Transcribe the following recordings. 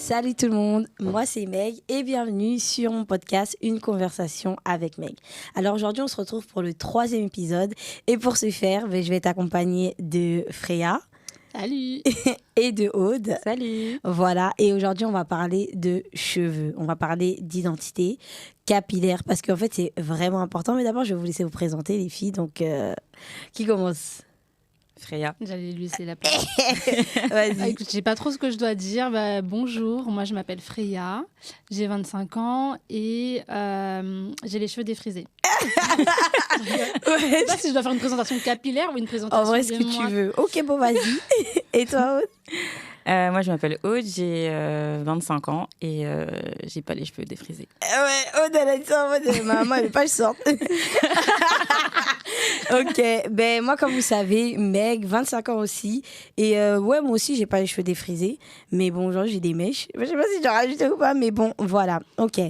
Salut tout le monde, moi c'est Meg et bienvenue sur mon podcast Une conversation avec Meg. Alors aujourd'hui on se retrouve pour le 3e épisode et pour ce faire, je vais t'accompagner de Freya. Salut. Et de Aude. Salut. Voilà, et aujourd'hui on va parler de cheveux, on va parler d'identité capillaire parce qu'en fait c'est vraiment important. Mais d'abord je vais vous laisser vous présenter les filles, donc qui commence? Freya. J'allais lui laisser la place. Vas-y. Écoute, j'ai pas trop ce que je dois dire. Bonjour, moi je m'appelle Freya, j'ai 25 ans et j'ai les cheveux défrisés. Je sais pas si je dois faire une présentation capillaire ou une présentation. En vrai, ce que tu veux. Ok, bon, vas-y. Et toi, Aude? Moi, je m'appelle Aude, j'ai 25 ans et j'ai pas les cheveux défrisés. Ouais, Aude, elle a dit ça en mode maman, elle veut pas que je sorte. Ok, ben moi, comme vous savez, Meg, 25 ans aussi. Et ouais, moi aussi, j'ai pas les cheveux défrisés. Mais bon, aujourd'hui, j'ai des mèches. Je sais pas si j'en rajoute ou pas, mais bon, voilà. Ok.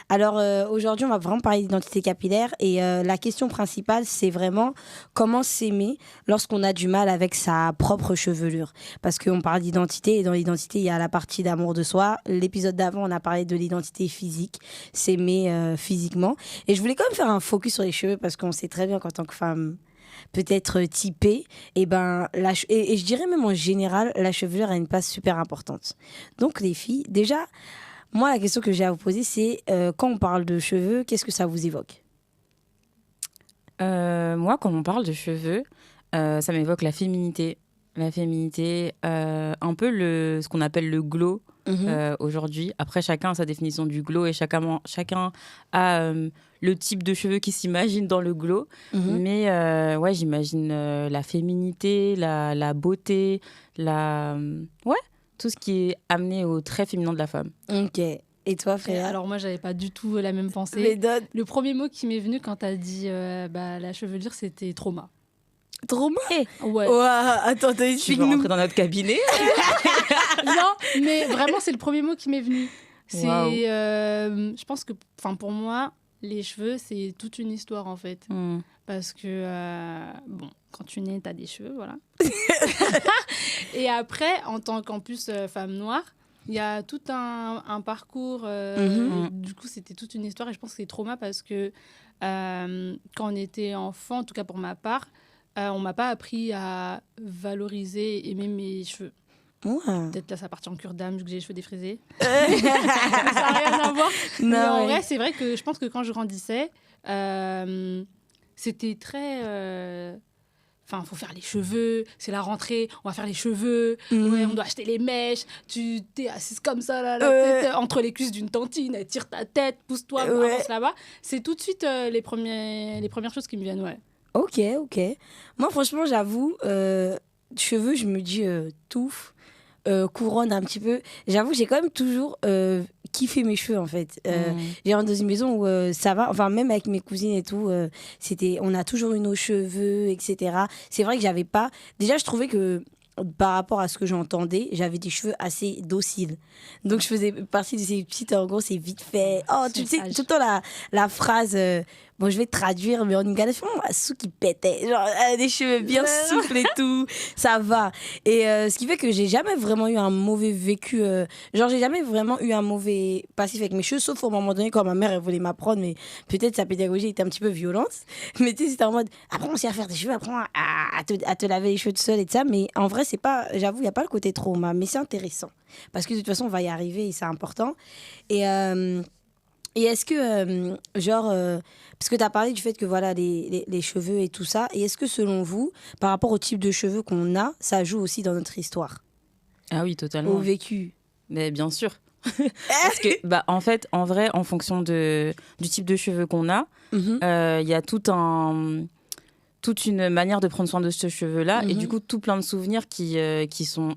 Alors, aujourd'hui, on va vraiment parler d'identité capillaire. Et la question principale, c'est vraiment comment s'aimer lorsqu'on a du mal avec sa propre chevelure. Parce qu'on parle d'identité. Et dans l'identité, il y a la partie d'amour de soi. L'épisode d'avant, on a parlé de l'identité physique, s'aimer physiquement. Et je voulais quand même faire un focus sur les cheveux parce qu'on sait très bien qu'en tant que femme peut-être typée, et je dirais même en général, la chevelure a une place super importante. Donc les filles, déjà, moi la question que j'ai à vous poser, c'est quand on parle de cheveux, qu'est-ce que ça vous évoque? Moi, quand on parle de cheveux, ça m'évoque la féminité. La féminité, un peu ce qu'on appelle le glow aujourd'hui. Après, chacun a sa définition du glow et chacun a le type de cheveux qui s'imagine dans le glow. Mais ouais, j'imagine la féminité, la beauté, tout ce qui est amené au trait féminin de la femme. Ok. Et toi, Freya? Alors moi, j'avais pas du tout la même pensée. Mais donne. Le premier mot qui m'est venu quand t'as dit la chevelure, c'était trauma. Trauma? Ouais. Attends, Tu veux rentrer dans notre cabinet? Non, mais vraiment, c'est le premier mot qui m'est venu. C'est, Wow. je pense que, pour moi, les cheveux, c'est toute une histoire, en fait. Parce que, quand tu nais, t'as des cheveux, voilà. Et après, en tant qu'en plus femme noire, il y a tout un parcours. Du coup, c'était toute une histoire. Et je pense que c'est trauma parce que quand on était enfant, en tout cas pour ma part, on m'a pas appris à valoriser et aimer mes cheveux. Peut-être là, ça partit en cure d'âme vu que j'ai les cheveux défrisés. Ça n'a rien à voir. Non, mais en vrai, c'est vrai que je pense que quand je grandissais, c'était très... faut faire les cheveux, c'est la rentrée, on va faire les cheveux, ouais, on doit acheter les mèches, tu t'es assise comme ça, là, la tête entre les cuisses d'une tantine, elle tire ta tête, pousse-toi, avance là-bas. C'est tout de suite les premières choses qui me viennent, ouais. Ok. Moi, franchement, j'avoue, cheveux, je me dis touffe, couronne un petit peu. J'avoue, j'ai quand même toujours kiffé mes cheveux, en fait. J'ai rentré dans une maison où ça va, enfin, même avec mes cousines et tout, on a toujours eu nos cheveux, etc. C'est vrai que j'avais pas... Déjà, je trouvais que par rapport à ce que j'entendais, j'avais des cheveux assez dociles. Donc, je faisais partie de ces petites, en gros, c'est vite fait. Oh, tu sais, tout le temps la phrase... Bon, je vais traduire, mais en Ouganda, c'est vraiment un sou qui pétait. Genre, des cheveux bien souples et tout. Ça va. Et ce qui fait que j'ai jamais vraiment eu un mauvais vécu. Genre, j'ai jamais vraiment eu un mauvais passif avec mes cheveux, sauf au moment donné, quand ma mère, elle voulait m'apprendre, mais peut-être sa pédagogie était un petit peu violente. Mais tu sais, c'était en mode, apprends aussi à faire tes cheveux, apprends à te laver les cheveux tout seul et tout ça. Mais en vrai, c'est pas, j'avoue, il n'y a pas le côté trauma, mais c'est intéressant. Parce que de toute façon, on va y arriver et c'est important. Et est-ce que, parce que tu as parlé du fait que voilà, les cheveux et tout ça, et est-ce que selon vous, par rapport au type de cheveux qu'on a, ça joue aussi dans notre histoire? Ah oui, totalement. Au vécu? Mais bien sûr. Parce que, en fait, en vrai, en fonction du type de cheveux qu'on a, il y a toute une manière de prendre soin de ce cheveu-là et du coup tout plein de souvenirs qui sont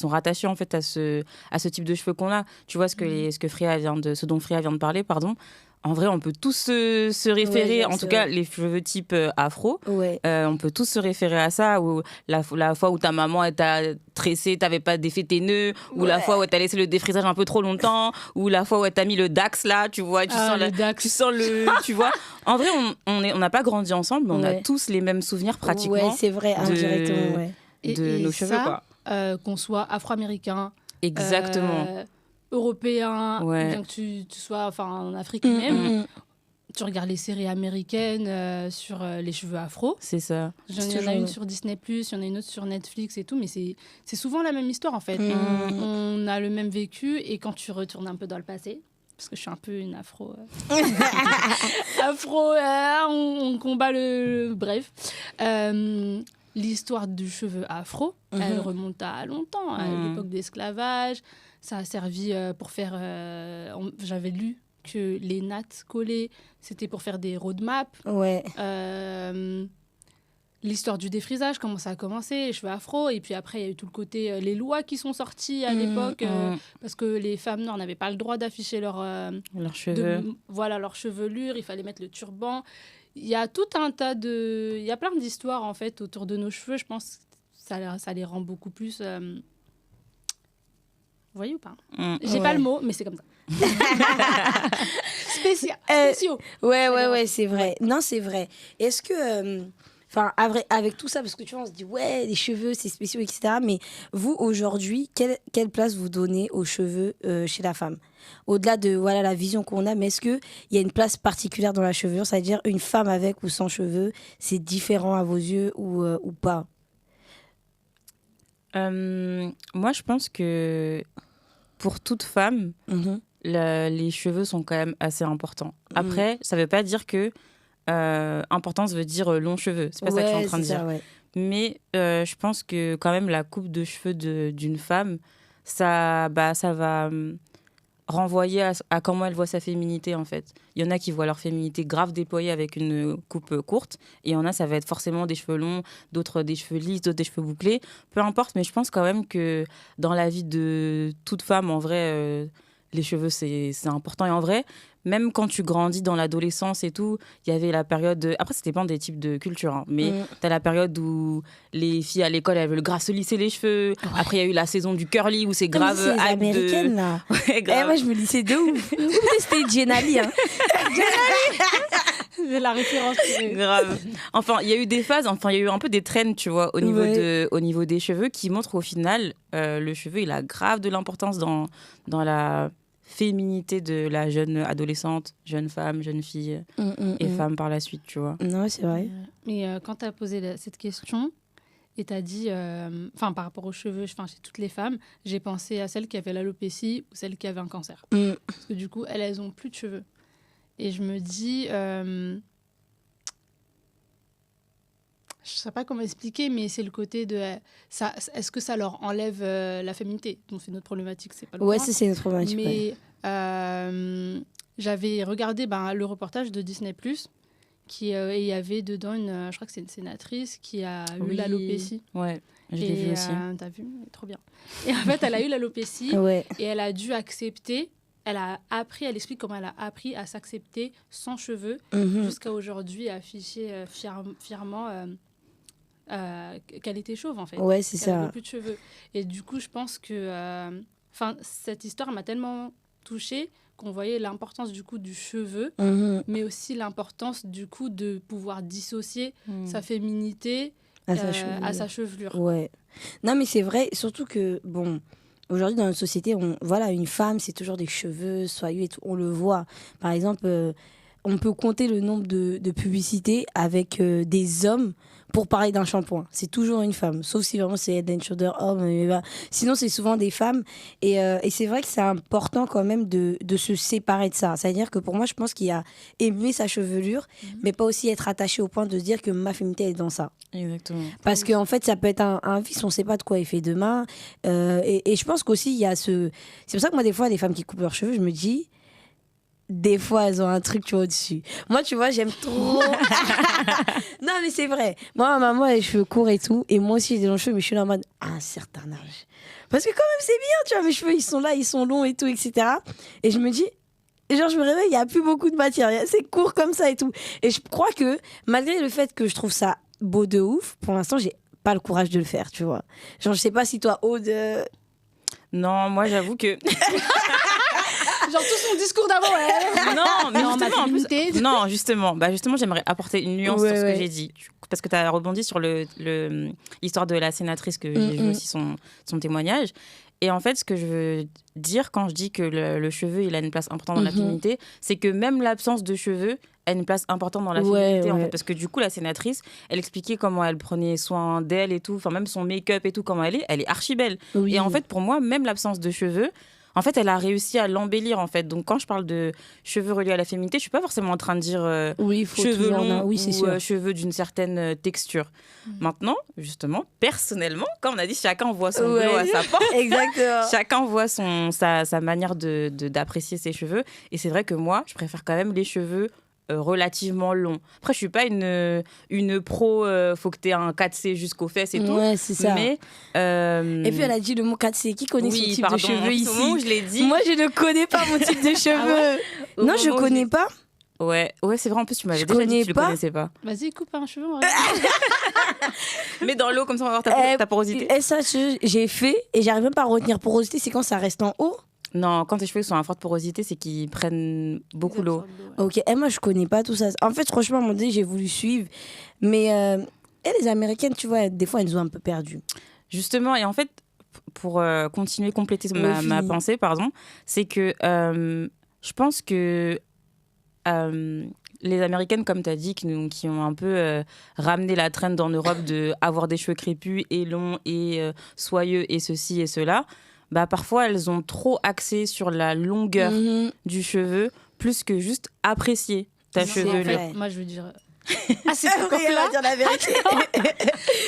rattachés en fait à ce type de cheveux qu'on a. Tu vois ce dont Freya vient de parler, pardon. En vrai, on peut tous se référer, en tout cas les cheveux type afro, on peut tous se référer à ça, ou la fois où ta maman elle t'a tressé, t'avais pas défait tes nœuds, ou la fois où elle t'a laissé le défrisage un peu trop longtemps, ou la fois où elle t'a mis le Dax là, tu vois, tu sens tu vois. En vrai, on n'a pas grandi ensemble, mais on a tous les mêmes souvenirs pratiquement. Ouais, c'est vrai, indirectement, de nos cheveux, quoi. Qu'on soit afro-américain. Exactement. européen, bien que tu sois en Afrique même. Tu regardes les séries américaines sur les cheveux afro. C'est ça. Il y en a une sur Disney+, il y en a une autre sur Netflix et tout, mais c'est souvent la même histoire en fait. On a le même vécu et quand tu retournes un peu dans le passé, parce que je suis un peu une afro... on combat le... Bref. L'histoire du cheveu afro, elle remonte à longtemps, à l'époque de l'esclavage. Ça a servi pour faire... j'avais lu que les nattes collées, c'était pour faire des roadmaps. Ouais. L'histoire du défrisage, comment ça a commencé, les cheveux afro. Et puis après, il y a eu tout le côté, les lois qui sont sorties à l'époque, parce que les femmes noires n'avaient pas le droit d'afficher leurs cheveux. Leur chevelure, il fallait mettre le turban. Il y a tout un tas de... Il y a plein d'histoires, en fait, autour de nos cheveux. Je pense que ça les rend beaucoup plus... Vous voyez ou pas J'ai pas le mot, mais c'est comme ça. Spéciaux. Ouais, c'est vrai. Non, c'est vrai. Est-ce que... avec tout ça, parce que tu vois, on se dit, ouais, les cheveux, c'est spéciaux, etc. Mais vous, aujourd'hui, quelle place vous donnez aux cheveux chez la femme ? Au-delà de la vision qu'on a, mais est-ce qu'il y a une place particulière dans la chevelure ? C'est-à-dire, une femme avec ou sans cheveux, c'est différent à vos yeux ou pas ? Moi, je pense que pour toute femme, les cheveux sont quand même assez importants. Après, ça ne veut pas dire que importance veut dire long cheveux. C'est pas ça que je suis en train de dire. Ouais. Mais je pense que quand même la coupe de cheveux d'une femme, ça va renvoyer à comment elle voit sa féminité en fait. Il y en a qui voient leur féminité grave déployée avec une coupe courte et il y en a ça va être forcément des cheveux longs, d'autres des cheveux lisses, d'autres des cheveux bouclés. Peu importe, mais je pense quand même que dans la vie de toute femme en vrai les cheveux c'est important et en vrai même quand tu grandis dans l'adolescence et tout, il y avait la période... Après, ça dépend des types de culture, hein, mais t'as la période où les filles à l'école, elles veulent grave se lisser les cheveux. Ouais. Après, il y a eu la saison du curly où c'est grave... C'est les américaines, là. Ouais, grave. Moi, je me lissais de ouf. C'était Jenali, hein. J'ai la référence. Grave. Enfin, il y a eu des phases, il y a eu un peu des trends, tu vois, au niveau des cheveux qui montrent au final, le cheveu, il a grave de l'importance dans la... féminité de la jeune adolescente, jeune femme, jeune fille et femme par la suite, tu vois. Non, c'est vrai. Mais quand tu as posé cette question et tu as dit, par rapport aux cheveux, chez toutes les femmes, j'ai pensé à celles qui avaient l'alopécie ou celles qui avaient un cancer. Parce que du coup, elles n'ont plus de cheveux. Et je me dis... je ne sais pas comment expliquer, mais c'est le côté de... est-ce que ça leur enlève la féminité ? Donc, c'est notre problématique, c'est pas le point. C'est notre problématique. Mais j'avais regardé le reportage de Disney+, et il y avait dedans je crois que c'est une sénatrice qui a eu l'alopécie. Ouais, je l'ai vu aussi. T'as vu ? Trop bien. Et en fait, elle a eu l'alopécie et elle a dû accepter... Elle explique comment elle a appris à s'accepter sans cheveux jusqu'à aujourd'hui, afficher fièrement qu'elle était chauve en fait. Ouais, c'est ça. Elle n'avait plus de cheveux. Et du coup, je pense que cette histoire m'a tellement touchée qu'on voyait l'importance du coup du cheveu, mais aussi l'importance du coup de pouvoir dissocier sa féminité à sa chevelure. Ouais. Non, mais c'est vrai, surtout que aujourd'hui, dans notre société, une femme, c'est toujours des cheveux soyeux et tout. On le voit. Par exemple, on peut compter le nombre de publicités avec des hommes pour parler d'un shampoing. C'est toujours une femme. Sauf si vraiment c'est Head & Shoulders homme. Sinon, c'est souvent des femmes. Et c'est vrai que c'est important quand même de se séparer de ça. C'est-à-dire que pour moi, je pense qu'il y a aimer sa chevelure, mais pas aussi être attaché au point de se dire que ma féminité est dans ça. Exactement. Parce qu'en fait, ça peut être un vice, on ne sait pas de quoi il fait demain. Et je pense qu'aussi, il y a ce... C'est pour ça que moi, des fois, les femmes qui coupent leurs cheveux, je me dis... Des fois, elles ont un truc, tu vois, au-dessus. Moi, tu vois, j'aime trop... Non, mais c'est vrai. Moi, ma maman, elle a les cheveux courts et tout. Et moi aussi, j'ai des longs cheveux, mais je suis là en mode... À un certain âge. Parce que quand même, c'est bien, tu vois, mes cheveux, ils sont là, ils sont longs et tout, etc. Et je me dis... Genre, je me réveille, il n'y a plus beaucoup de matière. C'est court comme ça et tout. Et je crois que, malgré le fait que je trouve ça beau de ouf, pour l'instant, j'ai pas le courage de le faire, tu vois. Genre, je sais pas si toi, Aude... Non, moi, j'avoue que... Genre tout son discours d'avant, Non, mais justement, justement, j'aimerais apporter une nuance sur ce que j'ai dit. Parce que tu as rebondi sur l'histoire de la sénatrice, que j'ai vu aussi son témoignage. Et en fait, ce que je veux dire quand je dis que le cheveu, il a une place importante dans la féminité, c'est que même l'absence de cheveux a une place importante dans la féminité, en fait. Parce que du coup, la sénatrice, elle expliquait comment elle prenait soin d'elle et tout, enfin même son make-up et tout, comment elle est archi belle. Oui. Et en fait, pour moi, même l'absence de cheveux, en fait, elle a réussi à l'embellir, en fait. Donc, quand je parle de cheveux reliés à la féminité, je suis pas forcément en train de dire cheveux longs ou cheveux d'une certaine texture. Maintenant, justement, personnellement, comme on a dit, chacun voit son boulot à sa porte. Exactement. Chacun voit sa manière d'apprécier ses cheveux. Et c'est vrai que moi, je préfère quand même les cheveux relativement long. Après, je suis pas une pro, faut que tu aies un 4C jusqu'aux fesses et tout. Ouais, c'est ça. Mais, et puis, elle a dit le mot 4C. Qui connaît son type de cheveux ici? Je l'ai dit. Moi, je ne connais pas mon type de cheveux. Ah ouais? Non, je connais pas. Ouais, c'est vrai. En plus, tu m'avais déjà dit que tu le connaissais pas. Vas-y, coupe un cheveu. Mets dans l'eau, comme ça, on va voir ta porosité. Et ça, j'ai fait et j'arrive même pas à retenir. Porosité, c'est quand ça reste en haut? Non, quand tes cheveux sont à forte porosité, c'est qu'ils prennent beaucoup l'eau. Ok, et moi je connais pas tout ça. En fait, franchement, à un moment donné, j'ai voulu suivre. Mais les Américaines, tu vois, des fois, elles nous ont un peu perdues. Justement, et en fait, pour continuer, compléter ma pensée, pardon, c'est que je pense que les Américaines, comme tu as dit, qui ont un peu ramené la trend en Europe d'avoir des cheveux crépus et longs et soyeux et ceci et cela, bah parfois elles ont trop axé sur la longueur du cheveu plus que juste apprécier ta chevelure. En fait, moi je veux dire à cette époque-là, dire la vérité.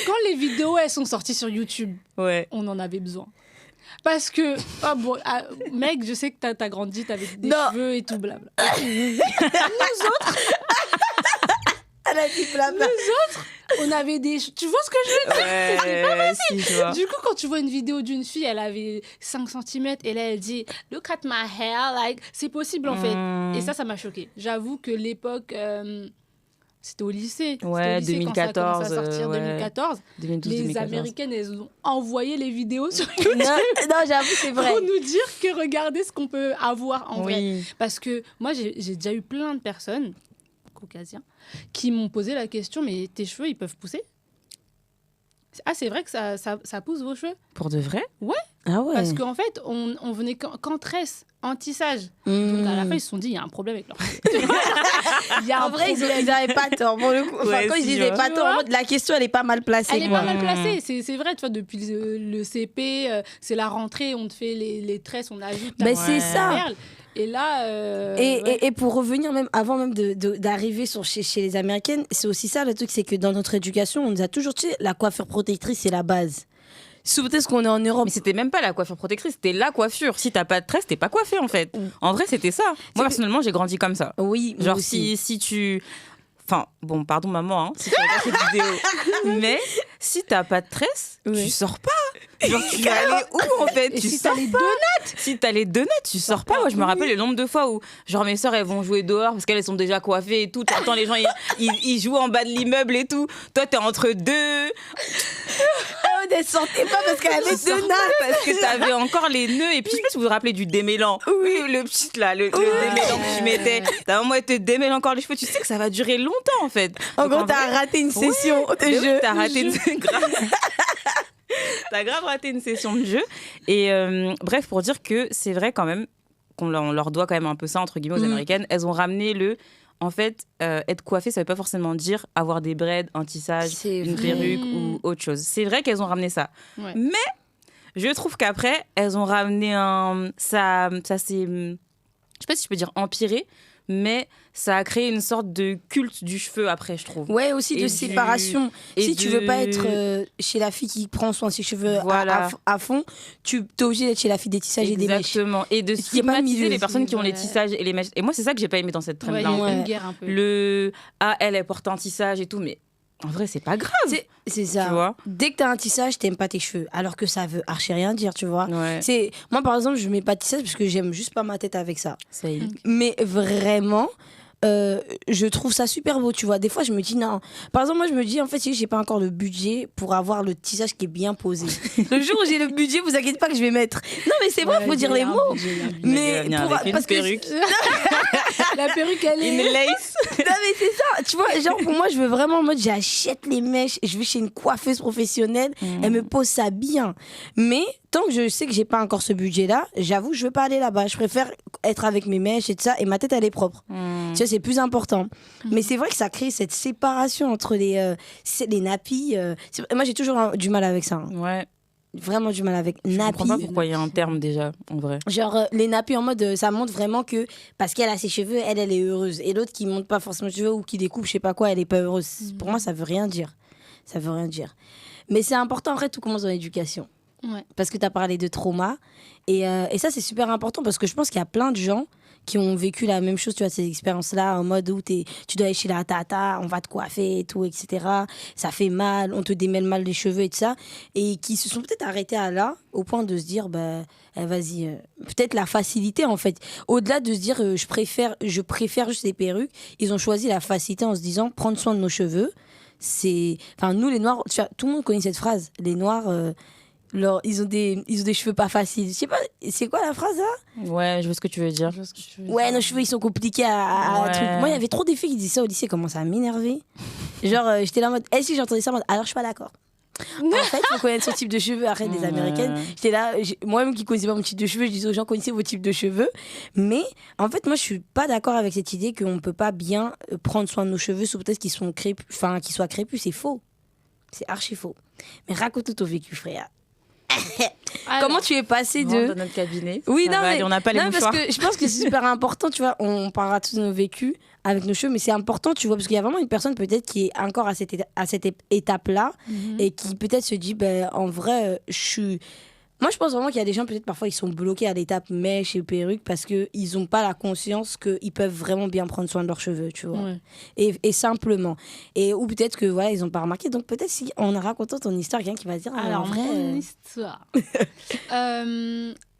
Quand les vidéos elles sont sorties sur YouTube, on en avait besoin. Parce que, mec, je sais que t'as grandi, t'avais des cheveux et tout, blabla. Nous autres, elle a dit blabla. Nous autres, on avait des... Tu vois ce que je veux dire? C'est pas facile. Si, tu vois. Du coup, quand tu vois une vidéo d'une fille, elle avait 5 cm et là, elle dit « Look at my hair », like, c'est possible en fait. Et ça m'a choquée. J'avoue que l'époque... C'était au lycée. Ouais, au lycée 2014. Quand ça a commencé à sortir, 2014. 2012, les 2014. Américaines, elles ont envoyé les vidéos sur YouTube. Non, j'avoue, c'est vrai. Pour nous dire que regardez ce qu'on peut avoir en vrai. Parce que moi, j'ai déjà eu plein de personnes, caucasiens, qui m'ont posé la question, mais tes cheveux, ils peuvent pousser? Ah, c'est vrai que ça pousse vos cheveux? Pour de vrai? Ouais. Ah ouais. Parce qu'en fait, on venait qu'en tresse, en tissage. Donc à la fin, ils se sont dit, il y a un problème avec leur cheveux. En vrai, ils n'avaient pas tort. Pour le coup. Quand ils disaient pas tort, la question, elle est pas mal placée. Elle est pas mal placée. C'est vrai, tu vois, depuis le CP, c'est la rentrée, on te fait les tresses, on ajoute Mais c'est ça. perle. Et là... Et pour revenir même, avant même d'arriver chez les Américaines, c'est aussi ça le truc, c'est que dans notre éducation, on nous a toujours dit la coiffure protectrice, c'est la base. Surtout parce qu'on est en Europe. Mais c'était même pas la coiffure protectrice, c'était la coiffure. Si t'as pas de tresse, t'es pas coiffé en fait. En vrai, c'était ça. Moi, personnellement, j'ai grandi comme ça. Oui, genre si tu... Enfin, bon, pardon maman, hein, si tu regardes cette vidéo. Mais si t'as pas de tresse, tu sors pas. Genre, tu vas aller où en fait? Et tu si sors t'as les pas. 2 notes? Si t'as les 2 notes, tu sors pas. Moi, je me rappelle le nombre de fois où, genre, mes sœurs, elles vont jouer dehors parce qu'elles sont déjà coiffées et tout. T'entends les gens, ils jouent en bas de l'immeuble et tout. Toi, t'es entre deux. On ne sortait pas parce qu'elle avait 2 notes. Parce que t'avais encore les nœuds. Et puis, je sais pas si vous vous rappelez du démêlant. Oui, le petit là, le démêlant que tu mettais. Ta maman, elle te démêle encore les cheveux. Tu sais que ça va durer longtemps en fait. En gros, t'as raté une session de jeu. T'as raté une T'as grave raté une session de jeu. Et bref, pour dire que c'est vrai quand même qu'on leur doit quand même un peu ça, entre guillemets, aux Américaines. Elles ont ramené en fait, être coiffée, ça veut pas forcément dire avoir des braids, un tissage, une perruque ou autre chose. C'est vrai qu'elles ont ramené ça. Ouais. Mais je trouve qu'après, elles ont ramené ça s'est... Je sais pas si je peux dire empiré, mais ça a créé une sorte de culte du cheveu après, je trouve. Ouais, aussi de séparation. Si tu veux pas être chez la fille qui prend soin de ses cheveux à fond, tu es obligé d'être chez la fille des tissages et des mèches. Exactement. Et de stigmatiser les personnes qui ont les tissages et les mèches. Et moi, c'est ça que j'ai pas aimé dans cette trend-là. Il y a une guerre un peu. Elle porte un tissage et tout, mais en vrai, c'est pas grave. C'est ça. Tu vois, dès que t'as un tissage, t'aimes pas tes cheveux. Alors que ça veut archi rien dire, tu vois. Ouais. Moi, par exemple, je mets pas de tissage parce que j'aime juste pas ma tête avec ça. Ça y est. Mais vraiment... je trouve ça super beau, tu vois. Des fois, je me dis non. Par exemple, moi, je me dis en fait, si j'ai pas encore le budget pour avoir le tissage qui est bien posé. Le jour où j'ai le budget, vous inquiétez pas que je vais mettre. Non, mais c'est vrai, faut dire les mots. Mais parce que La perruque, elle est... Une lace. Non mais c'est ça, tu vois, genre pour moi je veux vraiment en mode j'achète les mèches, je vais chez une coiffeuse professionnelle, elle me pose ça bien. Mais tant que je sais que j'ai pas encore ce budget là, j'avoue je veux pas aller là-bas, je préfère être avec mes mèches et tout ça et ma tête elle est propre. Tu vois, c'est plus important. Mais c'est vrai que ça crée cette séparation entre les nappies. Moi j'ai toujours du mal avec ça. Hein. Ouais. Vraiment du mal avec Je nappy. comprends pas pourquoi il y a un terme déjà, en vrai. Genre les nappies en mode ça montre vraiment que parce qu'elle a ses cheveux, elle est heureuse. Et l'autre qui monte pas forcément ses cheveux ou qui découpe je sais pas quoi, elle est pas heureuse. Pour moi ça veut rien dire. Ça veut rien dire. Mais c'est important en vrai, tout commence dans l'éducation. Ouais. Parce que tu as parlé de trauma et ça c'est super important parce que je pense qu'il y a plein de gens qui ont vécu la même chose, tu vois, ces expériences-là, en mode où tu dois aller chez la tata, on va te coiffer et tout, etc. Ça fait mal, on te démêle mal les cheveux et tout ça. Et qui se sont peut-être arrêtés à là, au point de se dire, bah, vas-y, peut-être la facilité, en fait. Au-delà de se dire, je préfère juste les perruques, ils ont choisi la facilité en se disant, prendre soin de nos cheveux. Enfin, nous, les Noirs, tu vois, tout le monde connaît cette phrase, les Noirs... ils ont des cheveux pas faciles. Je sais pas, c'est quoi la phrase là ? Ouais, je vois ce que tu veux dire. Ouais, nos cheveux ils sont compliqués à Ouais. truc. Moi, il y avait trop des filles qui disaient ça au lycée, comment ça m'énerver. Genre, j'étais là en mode, si j'entendais ça en mode, alors je suis pas d'accord. En fait, faut connaître son type de cheveux. Arrête des américaines. J'étais là, moi-même qui connaissais pas mon type de cheveux, je disais aux gens, connaissez vos types de cheveux. Mais en fait, moi, je suis pas d'accord avec cette idée qu'on peut pas bien prendre soin de nos cheveux sous prétexte qu'ils soient crépus. C'est faux. C'est archi faux. Mais raconte-nous ton vécu, frère. Alors, Comment tu es passé Rentre de... dans notre cabinet. Oui, Ça non, va mais aller, on n'a pas les non, mouchoirs. parce que je pense que c'est super important, tu vois. On parlera tous de nos vécus avec nos cheveux, mais c'est important, tu vois, parce qu'il y a vraiment une personne peut-être qui est encore à cette étape-là et qui peut-être se dit, ben, en vrai, je suis... Moi, je pense vraiment qu'il y a des gens, peut-être parfois, ils sont bloqués à l'étape mèche et perruque parce qu'ils n'ont pas la conscience qu'ils peuvent vraiment bien prendre soin de leurs cheveux, tu vois. Ouais. Et simplement. Ou peut-être que, voilà, ils n'ont pas remarqué. Donc, peut-être si en racontant ton histoire, quelqu'un qui va se dire, Alors, en vrai... mon histoire.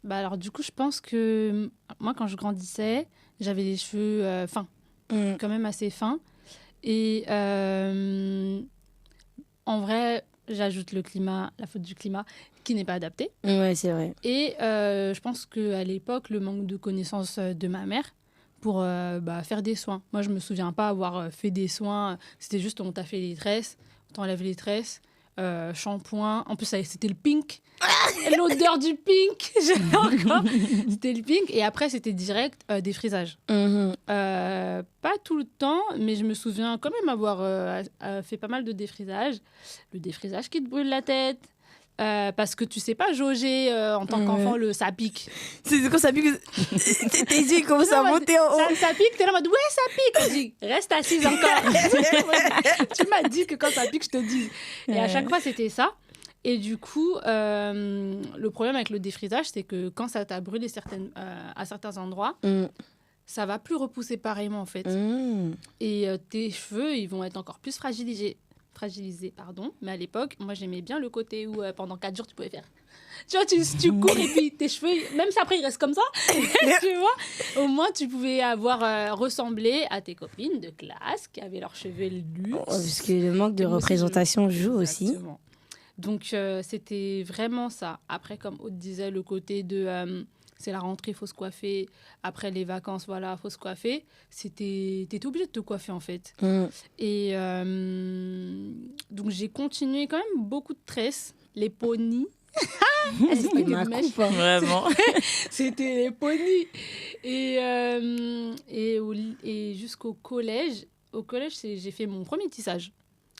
Alors, du coup, je pense que moi, quand je grandissais, j'avais les cheveux fins, quand même assez fins. Et en vrai, j'ajoute le climat, la faute du climat, qui n'est pas adapté. Ouais, c'est vrai. Et je pense qu'à l'époque, le manque de connaissances de ma mère pour faire des soins. Moi, je ne me souviens pas avoir fait des soins. C'était juste, on t'a fait les tresses, on t'enlève les tresses, shampoing. En plus, c'était le pink. L'odeur du pink, j'ai encore. C'était le pink. Et après, c'était direct défrisage. Pas tout le temps, mais je me souviens quand même avoir fait pas mal de défrisage. Le défrisage qui te brûle la tête. Parce que tu sais pas jauger en tant qu'enfant, ça pique. C'est quand ça pique, tes yeux ils commencent à monter en haut. Ça pique, t'es là en mode ouais, ça pique. Je dis, reste assise encore. Tu m'as dit que quand ça pique, je te dis. Et à chaque fois, c'était ça. Et du coup, le problème avec le défrisage, c'est que quand ça t'a brûlé à certains endroits, ça va plus repousser pareillement en fait. Et tes cheveux, ils vont être encore plus fragilisés, mais à l'époque, moi j'aimais bien le côté où pendant 4 jours tu pouvais faire. Tu vois, tu cours et puis tes cheveux, même si après ils restent comme ça, tu vois, au moins tu pouvais ressembler à tes copines de classe qui avaient leurs cheveux luxe. Parce que le manque de représentation joue aussi. Donc c'était vraiment ça. Après, comme Aude disait, le côté de c'est la rentrée, il faut se coiffer. Après les vacances, voilà, il faut se coiffer. T'étais obligée de te coiffer, en fait. Et donc, j'ai continué quand même beaucoup de tresses. Les ponies. C'était ma coupe. Vraiment. C'était les ponies. Et jusqu'au collège. Au collège, j'ai fait mon premier tissage.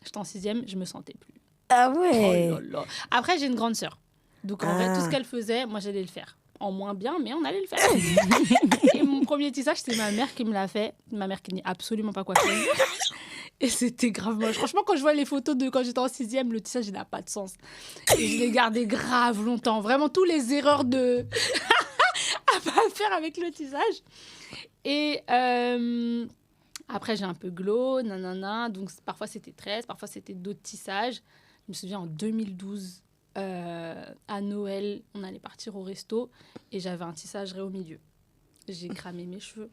J'étais en 6e, je me sentais plus. Ah ouais. Oh là là. Après, j'ai une grande sœur. Donc, en vrai, tout ce qu'elle faisait, moi, j'allais le faire. En moins bien, mais on allait le faire. Et mon premier tissage, c'est ma mère qui me l'a fait. Ma mère qui n'est absolument pas coiffeuse. Et c'était grave moche. Franchement, quand je vois les photos de quand j'étais en 6e, le tissage, il n'a pas de sens. Et je l'ai gardé grave longtemps. Vraiment, tous les erreurs de... à pas faire avec le tissage. Et après, j'ai un peu glow, nanana. Donc, parfois, c'était 13, parfois, c'était d'autres tissages. Je me souviens, en 2012... à Noël, on allait partir au resto et j'avais un tissage rayé au milieu. J'ai cramé mes cheveux.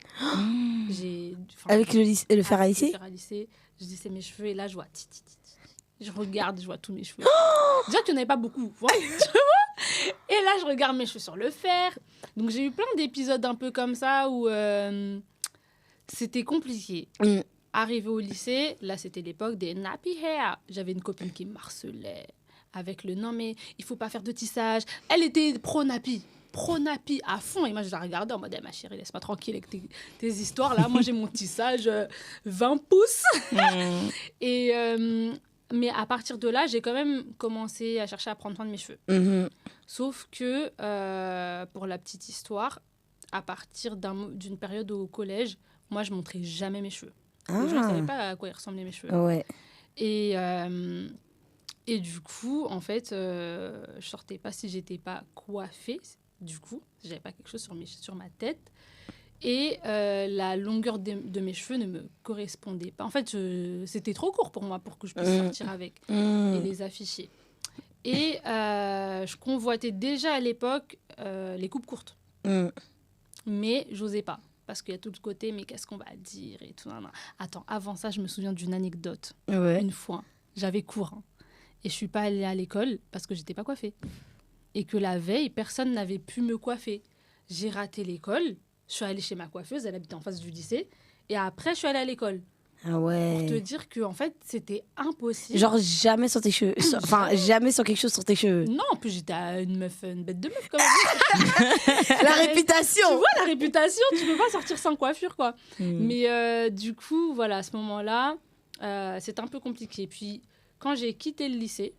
Avec le fer à lisser. Le fer à lisser. Je dis c'est mes cheveux et là je vois. Je regarde, je vois tous mes cheveux. Déjà qu'il n'y en avait pas beaucoup. Voilà, tu vois. Et là je regarde mes cheveux sur le fer. Donc j'ai eu plein d'épisodes un peu comme ça où c'était compliqué. Arrivé au lycée, là, c'était l'époque des nappy hair. J'avais une copine qui me harcelait avec le « non, mais il faut pas faire de tissage ». Elle était pro-nappy à fond. Et moi, je la regardais en mode « ma chérie, laisse-moi tranquille avec tes histoires. Là, moi, j'ai mon tissage 20 pouces. » Et... mais à partir de là, j'ai quand même commencé à chercher à prendre soin de mes cheveux. Sauf que, pour la petite histoire, à partir d'une période au collège, moi, je montrais jamais mes cheveux. Les gens ne savaient pas à quoi ils ressemblaient mes cheveux. Ouais. Et du coup, en fait, je sortais pas si j'étais pas coiffée. Du coup, j'avais pas quelque chose sur ma tête. Et la longueur de mes cheveux ne me correspondait pas. En fait, c'était trop court pour moi pour que je puisse sortir avec et les afficher. Et je convoitais déjà à l'époque les coupes courtes. Mais j'osais pas. Parce qu'il y a tout le côté, mais qu'est-ce qu'on va dire et tout. Attends, avant ça, je me souviens d'une anecdote. Ouais. Une fois, j'avais cours. Et je suis pas allée à l'école parce que j'étais pas coiffée. Et que la veille, personne n'avait pu me coiffer. J'ai raté l'école. Je suis allée chez ma coiffeuse, elle habitait en face du lycée. Et après, je suis allée à l'école. Ah ouais. Pour te dire que en fait, c'était impossible. Genre jamais sur tes cheveux. Enfin, jamais sur quelque chose sur tes cheveux. Non, en plus, j'étais une bête de meuf quand même. La réputation. Tu vois, la réputation, tu peux pas sortir sans coiffure, quoi. Mais du coup, voilà, à ce moment-là, c'est un peu compliqué. Puis, quand j'ai quitté le lycée,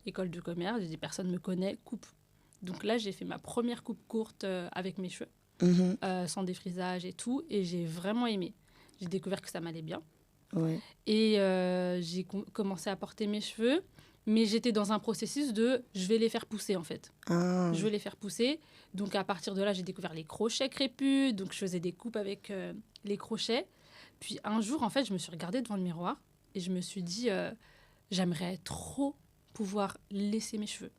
école de commerce, j'ai dit, personne me connaît, coupe. Donc là, j'ai fait ma première coupe courte avec mes cheveux. Sans défrisage et tout, et j'ai vraiment aimé. J'ai découvert que ça m'allait bien. Ouais. Et j'ai commencé à porter mes cheveux, mais j'étais dans un processus de je vais les faire pousser en fait. Je vais les faire pousser. Donc à partir de là, j'ai découvert les crochets crépus, donc je faisais des coupes avec les crochets. Puis un jour, en fait, je me suis regardée devant le miroir et je me suis dit j'aimerais trop pouvoir laisser mes cheveux.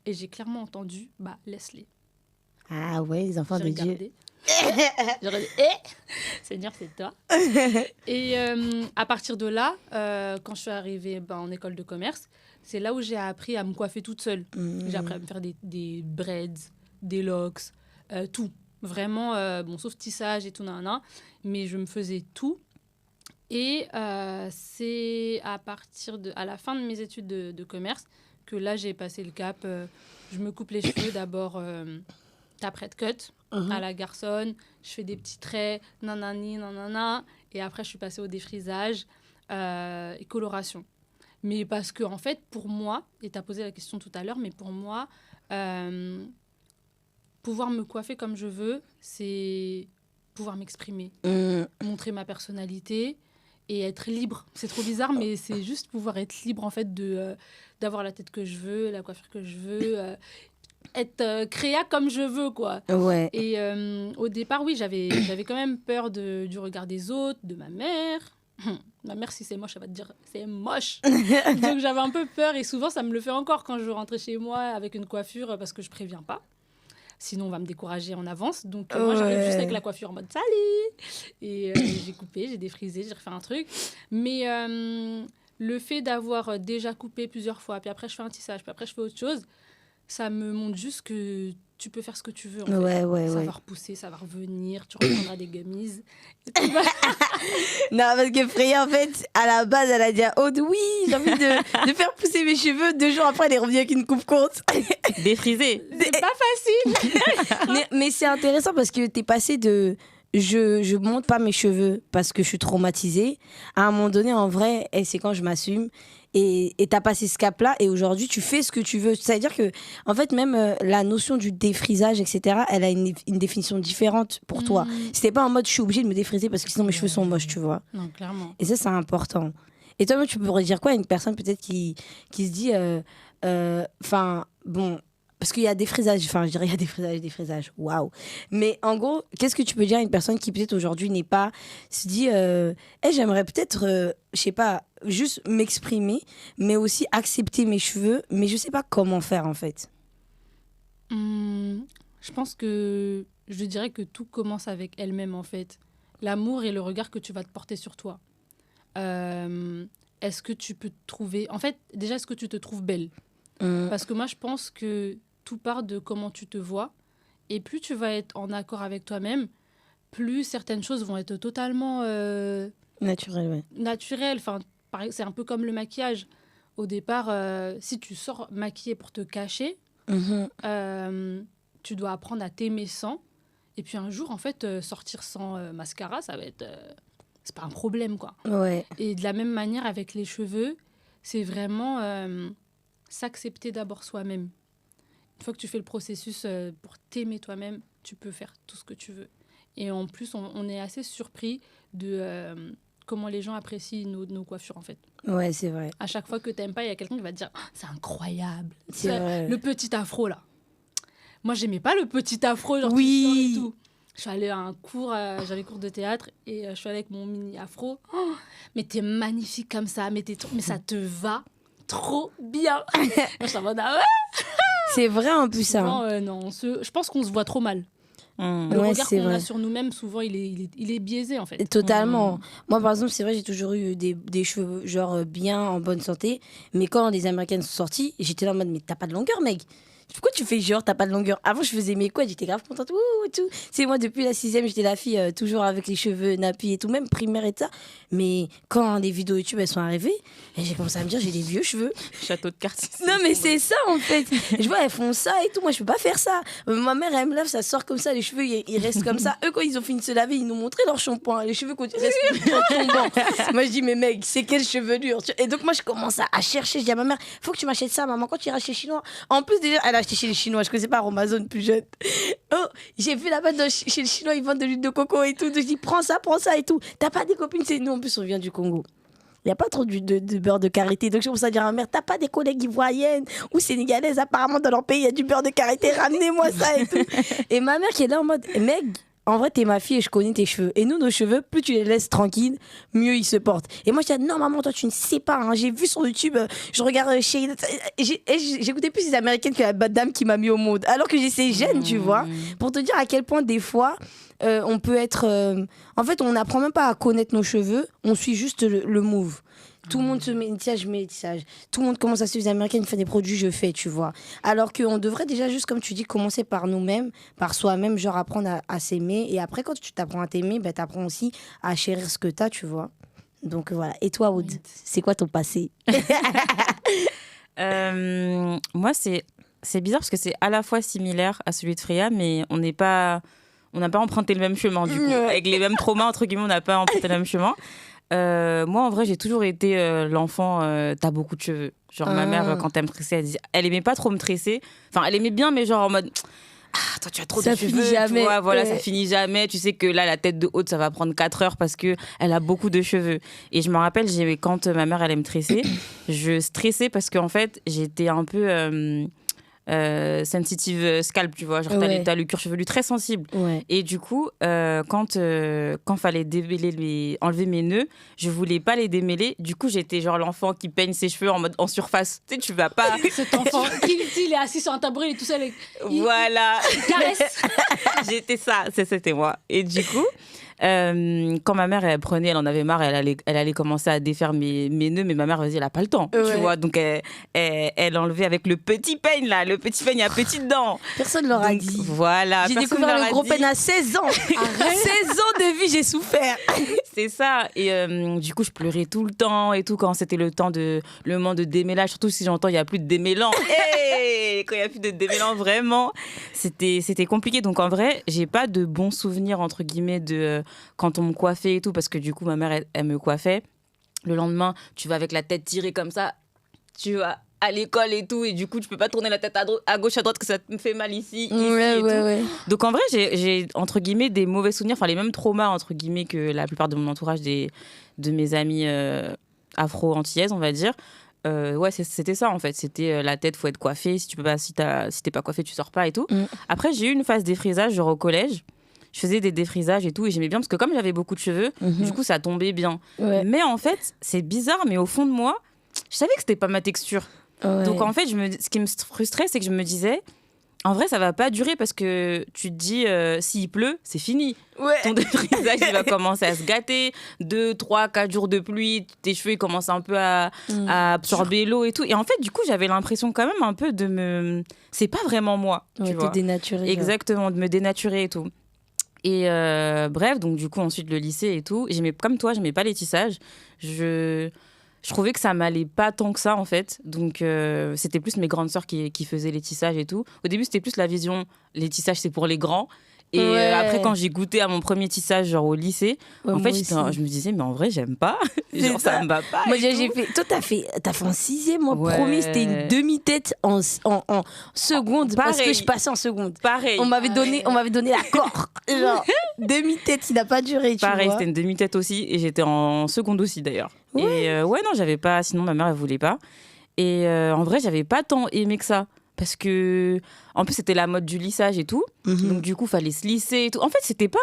Et j'ai clairement entendu laisse-les. Ah ouais, les enfants de Dieu. J'ai regardé, Seigneur, c'est toi. Et à partir de là, quand je suis arrivée en école de commerce, c'est là où j'ai appris à me coiffer toute seule. J'ai appris à me faire des braids, des locks, tout. Vraiment, sauf tissage et tout, mais je me faisais tout. Et c'est à la fin de mes études de commerce que là, j'ai passé le cap. Je me coupe les cheveux d'abord après de cut. À la garçonne, je fais des petits traits, et après je suis passée au défrisage et coloration. Mais parce que en fait, pour moi, et tu as posé la question tout à l'heure, mais pour moi, pouvoir me coiffer comme je veux, c'est pouvoir m'exprimer, montrer ma personnalité et être libre. C'est trop bizarre, mais c'est juste pouvoir être libre en fait d'avoir la tête que je veux, la coiffure que je veux. Être créa comme je veux, quoi. Ouais. Et au départ, oui, j'avais quand même peur du regard des autres, de ma mère. Ma mère, si c'est moche, elle va te dire c'est moche. Donc j'avais un peu peur et souvent, ça me le fait encore quand je rentrais chez moi avec une coiffure parce que je préviens pas. Sinon, on va me décourager en avance. Donc moi, j'arrive juste avec la coiffure en mode salut. Et j'ai coupé, j'ai défrisé, j'ai refait un truc. Mais le fait d'avoir déjà coupé plusieurs fois, puis après je fais un tissage, puis après je fais autre chose, ça me montre juste que tu peux faire ce que tu veux. En fait. Ça va repousser, ça va revenir, tu reprendras des gummies. Non, parce que Freya, en fait, à la base, elle a dit à Aude, oui, j'ai envie de faire pousser mes cheveux. 2 jours après, elle est revenue avec une coupe courte. Défrisée. C'est pas facile. mais c'est intéressant parce que t'es passé de je monte pas mes cheveux parce que je suis traumatisée. À un moment donné, en vrai, c'est quand je m'assume. Et t'as passé ce cap-là et aujourd'hui, tu fais ce que tu veux. C'est-à-dire que, en fait, même la notion du défrisage, etc., elle a une définition différente pour toi. C'était pas en mode je suis obligée de me défriser parce que sinon mes cheveux sont moches, tu vois. Non, clairement. Et ça, c'est important. Et toi, tu pourrais dire quoi à une personne peut-être qui se dit, bon, parce qu'il y a des frisages, je dirais il y a des frisages, waouh. Mais en gros, qu'est-ce que tu peux dire à une personne qui peut-être aujourd'hui n'est pas, se dit, j'aimerais peut-être, je sais pas, juste m'exprimer, mais aussi accepter mes cheveux, mais je sais pas comment faire en fait. Je pense que je dirais que tout commence avec elle-même en fait. L'amour et le regard que tu vas te porter sur toi. Est-ce que tu peux te trouver... En fait, déjà, est-ce que tu te trouves belle ? Parce que moi, je pense que tout part de comment tu te vois. Et plus tu vas être en accord avec toi-même, plus certaines choses vont être totalement naturelles. Enfin, c'est un peu comme le maquillage. Au départ, si tu sors maquillée pour te cacher, tu dois apprendre à t'aimer sans. Et puis un jour, en fait, sortir sans mascara, ça va être... c'est pas un problème, quoi. Ouais. Et de la même manière, avec les cheveux, c'est vraiment s'accepter d'abord soi-même. Une fois que tu fais le processus pour t'aimer toi-même, tu peux faire tout ce que tu veux. Et en plus, on est assez surpris de comment les gens apprécient nos coiffures, en fait. Ouais, c'est vrai. À chaque fois que t'aimes pas, il y a quelqu'un qui va te dire « C'est incroyable !» C'est vrai. Le petit afro, là. Moi, j'aimais pas le petit afro, genre oui. et tout. Je suis allée à un cours, j'avais cours de théâtre, et je suis allée avec mon mini afro. Oh, mais t'es magnifique comme ça, mais ça te va trop bien. Moi, je suis en mode, ah ouais. C'est vrai en plus ça. Non, je pense qu'on se voit trop mal. Le regard qu'on a sur nous-mêmes, souvent, il est biaisé, en fait. Totalement. Moi, par exemple, c'est vrai, j'ai toujours eu des cheveux genre bien, en bonne santé. Mais quand les Américaines sont sorties, j'étais là en mode, mais t'as pas de longueur, mec. Pourquoi tu fais genre, t'as pas de longueur? Avant, je faisais mes quads, j'étais grave contente. Tout. C'est moi, depuis la 6e, j'étais la fille toujours avec les cheveux nappés et tout, même primaire et ça. Mais quand les vidéos YouTube, elles sont arrivées, j'ai commencé à me dire, j'ai des vieux cheveux. Château de cartes. Non, mais c'est ça, en fait. Je vois, elles font ça et tout. Moi, je peux pas faire ça. Ma mère, elle me lave, ça sort comme ça, les cheveux, ils restent comme ça. Eux, quand ils ont fini de se laver, ils nous montraient leur shampoing. Les cheveux restent tombants. Moi, je dis, mais mec, c'est quelle chevelure? Et donc, moi, je commence à chercher. Je dis à ma mère, faut que tu m'achètes ça, maman, quand tu iras chez les Chinois. En plus, déjà, elle a acheté chez les Chinois. Je connaissais pas Amazon plus jeune. Oh, j'ai vu là-bas chez les Chinois, ils vendent de l'huile de coco et tout. Donc, je dis, prends ça et tout. T'as pas des copines? C'est nous, en plus, on vient du Congo. Il n'y a pas trop de beurre de karité. Donc, je commence à dire à ma mère, t'as pas des collègues ivoiriennes ou sénégalaises? Apparemment, dans leur pays, il y a du beurre de karité. Ramenez-moi ça et tout. Et ma mère qui est là en mode, mec, en vrai, t'es ma fille et je connais tes cheveux. Et nous, nos cheveux, plus tu les laisses tranquilles, mieux ils se portent. Et moi, je dis, non, maman, toi, tu ne sais pas. Hein. J'ai vu sur YouTube, je regarde chez... J'écoutais plus ces Américaines que la dame qui m'a mis au monde. Alors que j'étais jeune, tu vois. Pour te dire à quel point, des fois, on peut être... En fait, on n'apprend même pas à connaître nos cheveux. On suit juste le move. Tout le monde se met tissage, je mets tissage. Tout le monde commence à suivre les Américaines, fait des produits, je fais, tu vois. Alors qu'on devrait déjà, juste comme tu dis, commencer par nous-mêmes, par soi-même, genre apprendre à s'aimer. Et après, quand tu t'apprends à t'aimer, ben, t'apprends aussi à chérir ce que t'as, tu vois. Donc voilà. Et toi, Aude, c'est quoi ton passé? Moi, c'est bizarre parce que c'est à la fois similaire à celui de Freya, mais on n'a pas emprunté le même chemin, du coup. Avec les mêmes traumas, entre guillemets, on n'a pas emprunté le même chemin. Moi, en vrai, j'ai toujours été l'enfant, t'as beaucoup de cheveux. Genre, ma mère, quand elle me tressait, elle aimait pas trop me tresser. Enfin, elle aimait bien, mais genre en mode, ah, toi, tu as trop de cheveux. Jamais. Tu vois, voilà, ça finit jamais. Tu sais que là, la tête de Aude, ça va prendre 4 heures parce qu'elle a beaucoup de cheveux. Et je me rappelle, quand ma mère allait me tresser, je stressais parce qu'en fait, j'étais un peu... sensitive scalp, tu vois, genre t'as le cuir chevelu très sensible. Et du coup, quand fallait enlever mes nœuds, je voulais pas les démêler. Du coup, j'étais genre l'enfant qui peigne ses cheveux en surface. Tu sais, tu vas pas. Cet enfant il est assis sur un tabouret, il est tout seul. Voilà. Il caresse. J'étais ça, c'était moi. Et du coup, quand ma mère elle prenait, elle en avait marre, elle allait commencer à défaire mes nœuds, mais ma mère, vas-y, elle a pas le temps, tu vois, donc elle enlevait avec le petit peigne là, le petit peigne à petites dents. Personne leur a dit. Voilà. J'ai découvert le gros peigne à 16 ans. 16 ans de vie, j'ai souffert. C'est ça. Et du coup, je pleurais tout le temps et tout quand c'était le moment de démêlage, surtout si j'entends il y a plus de démêlant. Quand il y a plus de démêlant, vraiment, c'était compliqué. Donc en vrai, j'ai pas de bons souvenirs entre guillemets de quand on me coiffait et tout, parce que du coup ma mère elle me coiffait. Le lendemain, tu vas avec la tête tirée comme ça, tu vas à l'école et tout, et du coup tu peux pas tourner la tête à gauche à droite que ça me fait mal ici. Ouais. Donc en vrai, j'ai entre guillemets des mauvais souvenirs, enfin les mêmes traumas entre guillemets que la plupart de mon entourage, de mes amis afro-antillaises, on va dire. C'était ça en fait, c'était la tête, faut être coiffé, si t'es pas coiffé, tu sors pas et tout. Après, j'ai eu une phase défrisage, genre au collège. Je faisais des défrisages et tout, et j'aimais bien parce que comme j'avais beaucoup de cheveux, du coup ça tombait bien. Mais en fait, c'est bizarre, mais au fond de moi, je savais que c'était pas ma texture. Donc en fait, ce qui me frustrait, c'est que je me disais, en vrai, ça va pas durer parce que tu te dis, s'il pleut, c'est fini. Ton défrisage, il va commencer à se gâter. 2, 3, 4 jours de pluie, tes cheveux ils commencent un peu à absorber l'eau et tout. Et en fait, du coup, j'avais l'impression quand même un peu c'est pas vraiment moi. Tu vois. Te dénaturer. Exactement, de me dénaturer et tout. Et bref, donc du coup, ensuite, le lycée et tout. Comme toi, j'aimais pas les tissages. Je trouvais que ça m'allait pas tant que ça, en fait. Donc, c'était plus mes grandes sœurs qui faisaient les tissages et tout. Au début, c'était plus la vision, les tissages, c'est pour les grands. Et après, quand j'ai goûté à mon premier tissage, genre au lycée, en fait, je me disais, mais en vrai, j'aime pas. Genre, ça me va pas. Moi, j'ai fait. Toi, t'as fait en 6e. Moi, premier, c'était une demi-tête en seconde. Parce que je passais en seconde. Pareil. On m'avait donné l'accord. Genre, demi-tête, il n'a pas duré. Pareil, c'était une demi-tête aussi. Et j'étais en seconde aussi, d'ailleurs. Ouais. Et non, j'avais pas. Sinon, ma mère, elle voulait pas. Et en vrai, j'avais pas tant aimé que ça. Parce que, en plus, c'était la mode du lissage et tout. Donc, du coup, fallait se lisser et tout. En fait, c'était pas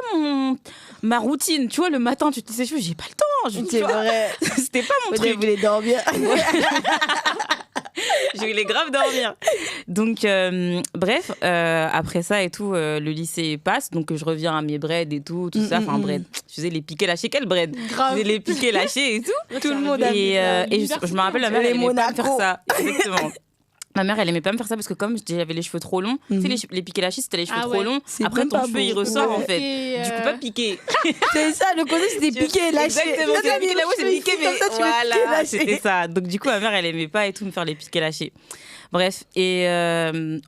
ma routine. Tu vois, le matin, tu te lisses les cheveux, j'ai pas le temps. C'est vrai. C'était pas mon truc. Je voulais dormir. Je voulais grave dormir. Donc, bref, après ça et tout, le lycée passe. Donc, je reviens à mes braids et tout ça. Enfin, braids. Je faisais les piquets lâchés. Quel braid? Je faisais les piquets lâchés et tout. Tout le monde a et je me rappelle, ma mère, elle aimait pas me faire ça. Exactement. Ma mère, elle aimait pas me faire ça parce que comme j'avais les cheveux trop longs, tu sais, les piquets lâchés, c'était les cheveux trop longs. Après, ton cheveu, il ressort en fait. Du coup, pas piqué. C'est ça, le côté, c'était piqué et lâché. Exactement, c'est piqué, mais voilà, c'était ça. Donc, du coup, ma mère, elle aimait pas et tout me faire les piquets lâchés. Bref, et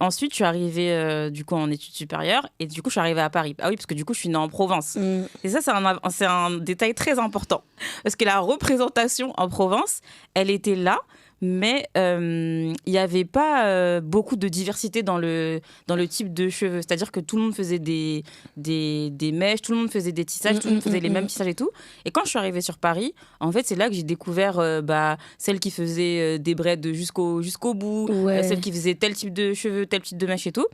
ensuite, je suis arrivée du coup en études supérieures et du coup, je suis arrivée à Paris. Ah oui, parce que du coup, je suis née en province. Et ça, c'est un détail très important parce que la représentation en province, elle était là. Mais il n'y avait pas beaucoup de diversité dans le type de cheveux. C'est-à-dire que tout le monde faisait des mèches, tout le monde faisait des tissages, tout le monde faisait les mêmes tissages et tout. Et quand je suis arrivée sur Paris, en fait, c'est là que j'ai découvert celle qui faisait des braids jusqu'au bout, celle qui faisait tel type de cheveux, tel type de mèche et tout.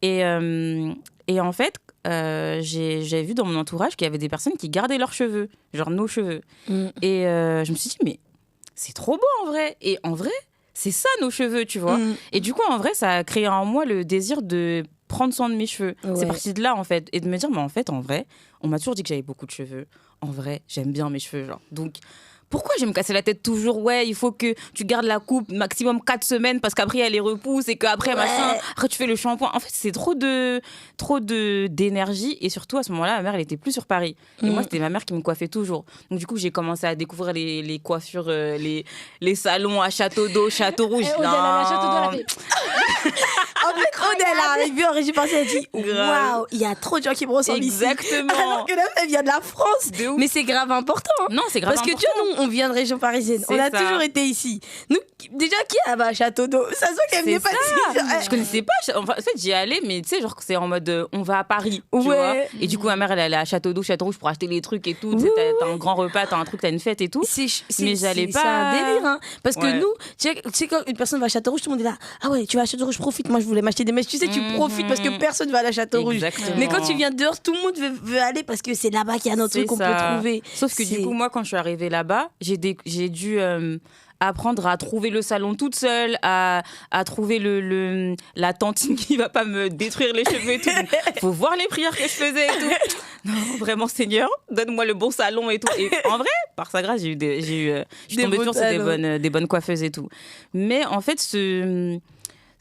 Et en fait, j'avais vu dans mon entourage qu'il y avait des personnes qui gardaient leurs cheveux, genre nos cheveux. Et je me suis dit, mais c'est trop beau en vrai. Et en vrai, c'est ça nos cheveux, tu vois. Et du coup, en vrai, ça a créé en moi le désir de prendre soin de mes cheveux. C'est parti de là, en fait. Et de me dire, mais en fait, en vrai, on m'a toujours dit que j'avais beaucoup de cheveux. En vrai, j'aime bien mes cheveux, genre. Donc, pourquoi je vais me casser la tête toujours? Ouais, il faut que tu gardes la coupe maximum 4 semaines parce qu'après, elle les repousse et qu'après, machin, après, tu fais le shampoing. En fait, c'est trop d'énergie. Et surtout, à ce moment-là, ma mère, elle était plus sur Paris. Et moi, c'était ma mère qui me coiffait toujours. Donc, du coup, j'ai commencé à découvrir les coiffures, les salons à Château d'Eau, Château Rouge. Odelle, à la Château d'Eau, elle a fait... En fait, Odelle est arrivée en régie parisienne, elle dit waouh, il y a trop de gens qui me ressemblent ici. Exactement. Alors que là, elle vient de la France. Mais c'est grave important. Non, c'est grave important. Parce que tu vois, nous, on vient de région parisienne. On a toujours été ici. Nous, déjà, qui a Château d'Eau? Ça se voit qu'elle venait pas d'ici. Je connaissais pas. Enfin, en fait, j'y allais, mais tu sais, genre, c'est en mode on va à Paris. Tu vois. Et du coup, ma mère, elle allait à Château d'Eau, Château Rouge pour acheter les trucs et tout. T'as un grand repas, t'as un truc, t'as une fête et tout. Mais j'allais pas. C'est un délire, hein. Parce que nous, tu sais, quand une personne va à Château Rouge, tout le monde est là. Ah ouais, tu vas à Château Rouge, profite. Moi, je voulais m'acheter des mèches. Tu sais, tu profites parce que personne va à la Château Rouge. Mais quand tu viens dehors, tout le monde veut aller parce que c'est là-bas qu'il y a notre truc qu'on peut trouver. Sauf que du coup, moi, quand je suis arrivée là-bas, j'ai dû apprendre à trouver le salon toute seule, à trouver la tantine qui va pas me détruire les cheveux et tout. Faut voir les prières que je faisais et tout. Non, vraiment, Seigneur, donne-moi le bon salon et tout. Et en vrai, par sa grâce, je suis tombée sur des bonnes coiffeuses et tout. Mais en fait,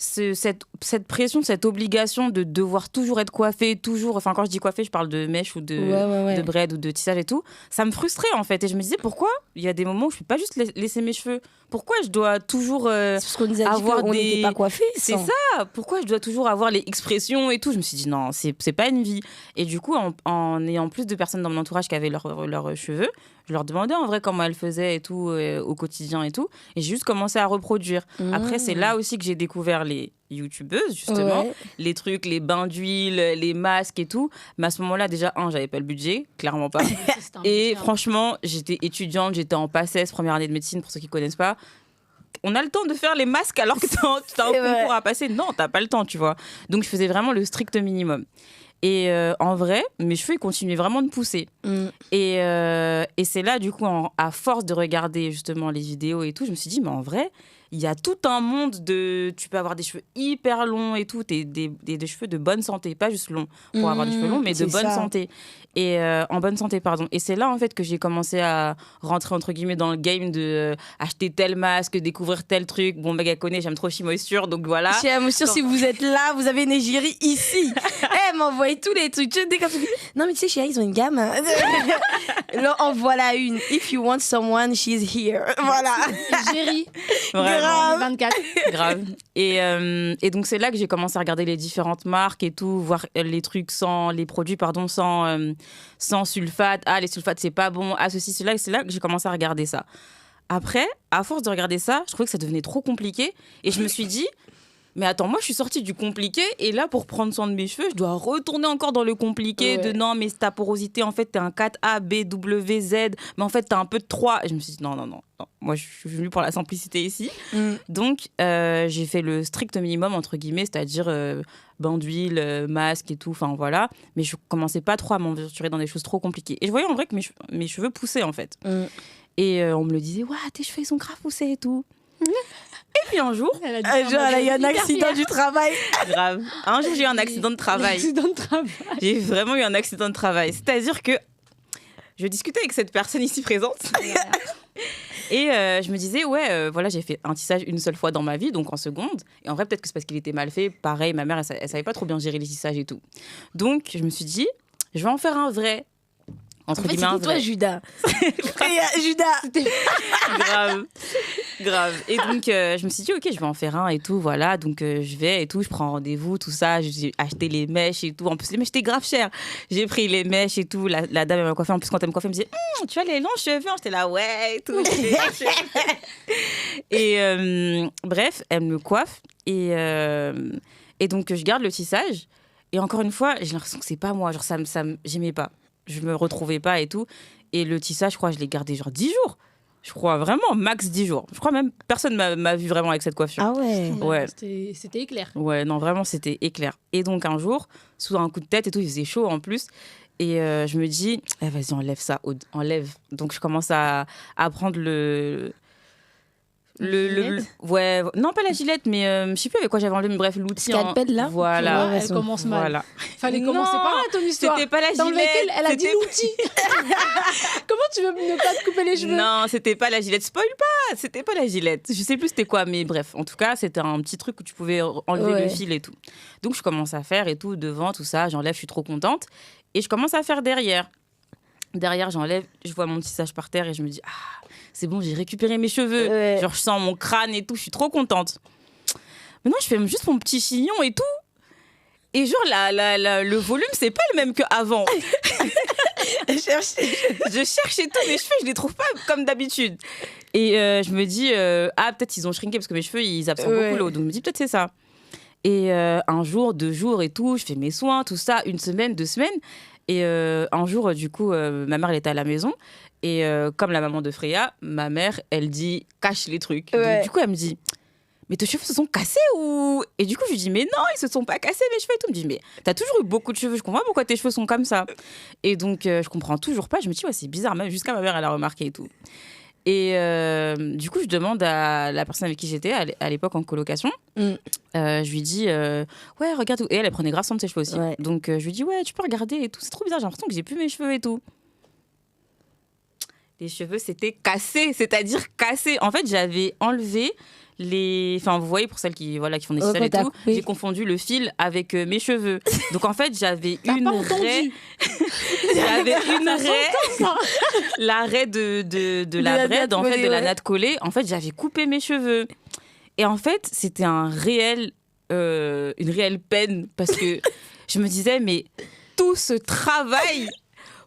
cette pression, cette obligation de devoir toujours être coiffée, toujours, enfin quand je dis coiffée, je parle de mèche ou de braid ou de tissage et tout, ça me frustrait en fait. Et je me disais pourquoi il y a des moments où je peux pas juste laisser mes cheveux, pourquoi je dois toujours c'est parce qu'on nous a avoir dit qu'on n'était pas coiffés. C'est ça, pourquoi je dois toujours avoir les expressions et tout. Je me suis dit non, c'est pas une vie. Et du coup, en ayant plus de personnes dans mon entourage qui avaient leurs cheveux, je leur demandais en vrai comment elles faisaient et tout au quotidien et tout, et j'ai juste commencé à reproduire. Après, c'est là aussi que j'ai découvert les youtubeuses, justement, les trucs, les bains d'huile, les masques et tout. Mais à ce moment-là, déjà, j'avais pas le budget, clairement pas. Et franchement, j'étais étudiante, j'étais en PACES, première année de médecine, pour ceux qui connaissent pas. On a le temps de faire les masques alors que t'as un concours à passer? Non, t'as pas le temps, tu vois. Donc, je faisais vraiment le strict minimum. Et en vrai, mes cheveux, ils continuaient vraiment de pousser. Et c'est là, du coup, à force de regarder justement les vidéos et tout, je me suis dit, mais en vrai, il y a tout un monde de... Tu peux avoir des cheveux hyper longs et tout, des cheveux de bonne santé, pas juste longs pour avoir des cheveux longs, mais de bonne santé. Et en bonne santé, pardon. Et c'est là, en fait, que j'ai commencé à rentrer, entre guillemets, dans le game de acheter tel masque, découvrir tel truc. Bon, Maga connaît, j'aime trop Shimoisture, donc voilà. Shimoisture, si vous êtes là, vous avez Négiri ici. M'envoyez tous les trucs. Non, mais tu sais, chérie, ils ont une gamme. Là, en voilà une. If you want someone, she's here. Voilà. Géry. Grave. 24. Grave. Et donc, c'est là que j'ai commencé à regarder les différentes marques et tout, voir les trucs les produits, sans sulfate. Ah, les sulfates, c'est pas bon. Ah, ceci, cela. Et c'est là que j'ai commencé à regarder ça. Après, à force de regarder ça, je trouvais que ça devenait trop compliqué. Et je me suis dit, mais attends, moi, je suis sortie du compliqué. Et là, pour prendre soin de mes cheveux, je dois retourner encore dans le compliqué de non, mais ta porosité, en fait, t'es un 4A, B, W, Z. Mais en fait, t'as un peu de 3. Et je me suis dit, non. Moi, je suis venue pour la simplicité ici. Donc, j'ai fait le strict minimum, entre guillemets, c'est-à-dire bain d'huile, masque et tout. Enfin, voilà. Mais je commençais pas trop à m'aventurer dans des choses trop compliquées. Et je voyais en vrai que mes cheveux poussaient, en fait. Et on me le disait, ouais, tes cheveux, ils sont grave poussés et tout. Et puis un jour, elle a eu un accident du travail. Grave. Un jour, j'ai eu un accident de travail. J'ai vraiment eu un accident de travail. C'est-à-dire que je discutais avec cette personne ici présente. Et je me disais, voilà, j'ai fait un tissage une seule fois dans ma vie, donc en seconde. Et en vrai, peut-être que c'est parce qu'il était mal fait. Pareil, ma mère, elle savait pas trop bien gérer les tissages et tout. Donc, je me suis dit, je vais en faire un vrai. Entre guillemets, c'était toi, Judas. Judas. Grave. Et donc, je me suis dit, ok, je vais en faire un et tout, voilà. Donc, je vais et tout, je prends rendez-vous, tout ça. J'ai acheté les mèches et tout. En plus, les mèches étaient grave chères. J'ai pris les mèches et tout. La dame, elle m'a coiffé. En plus, quand elle me coiffait, elle me disait, tu as les longs cheveux. J'étais là, ouais, et tout. Et bref, elle me coiffe. Et donc, je garde le tissage. Et encore une fois, j'ai l'impression que c'est pas moi. Genre, j'aimais pas. Je me retrouvais pas et tout. Et le tissage, je crois, je l'ai gardé genre 10 jours. Je crois vraiment, max 10 jours. Je crois même personne m'a vu vraiment avec cette coiffure. Ah ouais. C'était éclair. Ouais, non, vraiment, c'était éclair. Et donc, un jour, sous un coup de tête et tout, il faisait chaud en plus. Et je me dis, vas-y, enlève ça, Aude, enlève. Donc, je commence à prendre ouais, non pas la gilette, mais je sais plus avec quoi j'avais enlevé, mais bref, l'outil. Scalpel là. Voilà. Elle commence mal. Voilà. Fallait commencer par là ton histoire. C'était pas la gilette. Dans lequel elle a dit l'outil. Comment tu veux ne pas te couper les cheveux? Non, c'était pas la gilette. Spoil pas. C'était pas la gilette. Je sais plus c'était quoi, mais bref, en tout cas, c'était un petit truc où tu pouvais enlever le fil et tout. Donc je commence à faire et tout devant tout ça. J'enlève, je suis trop contente et je commence à faire derrière. Derrière, j'enlève, je vois mon tissage par terre et je me dis, c'est bon, j'ai récupéré mes cheveux. Ouais. Genre, je sens mon crâne et tout, je suis trop contente. Maintenant, je fais juste mon petit chignon et tout. Et genre, le volume, c'est pas le même qu'avant. Je cherche et tout, mes cheveux, je les trouve pas comme d'habitude. Et je me dis, peut-être ils ont shrinké parce que mes cheveux, ils absorbent beaucoup l'eau. Donc, je me dis, peut-être c'est ça. Et un jour, 2 jours et tout, je fais mes soins, tout ça, 1 semaine, 2 semaines. Et un jour, du coup, ma mère, elle était à la maison. Et comme la maman de Freya, ma mère, elle dit cache les trucs. Donc, du coup, elle me dit mais tes cheveux se sont cassés ou... Et du coup, je lui dis mais non, ils se sont pas cassés mes cheveux et tout. Elle me dit mais t'as toujours eu beaucoup de cheveux, je comprends pas pourquoi tes cheveux sont comme ça. Et donc, je comprends toujours pas. Je me dis c'est bizarre, même jusqu'à ma mère, elle a remarqué et tout. Et du coup, je demande à la personne avec qui j'étais à l'époque en colocation. Je lui dis regarde. Et elle prenait grave soin de ses cheveux aussi. Donc, je lui dis tu peux regarder et tout. C'est trop bizarre, j'ai l'impression que j'ai plus mes cheveux et tout. Les cheveux, c'était cassé, c'est-à-dire cassé. En fait, j'avais enlevé vous voyez, pour celles qui font des ficelles et tout, j'ai confondu le fil avec mes cheveux. Donc, en fait, j'avais une raie. La raie de la braide, en fait, de la natte collée. En fait, j'avais coupé mes cheveux. Et en fait, c'était une réelle peine parce que je me disais, mais tout ce travail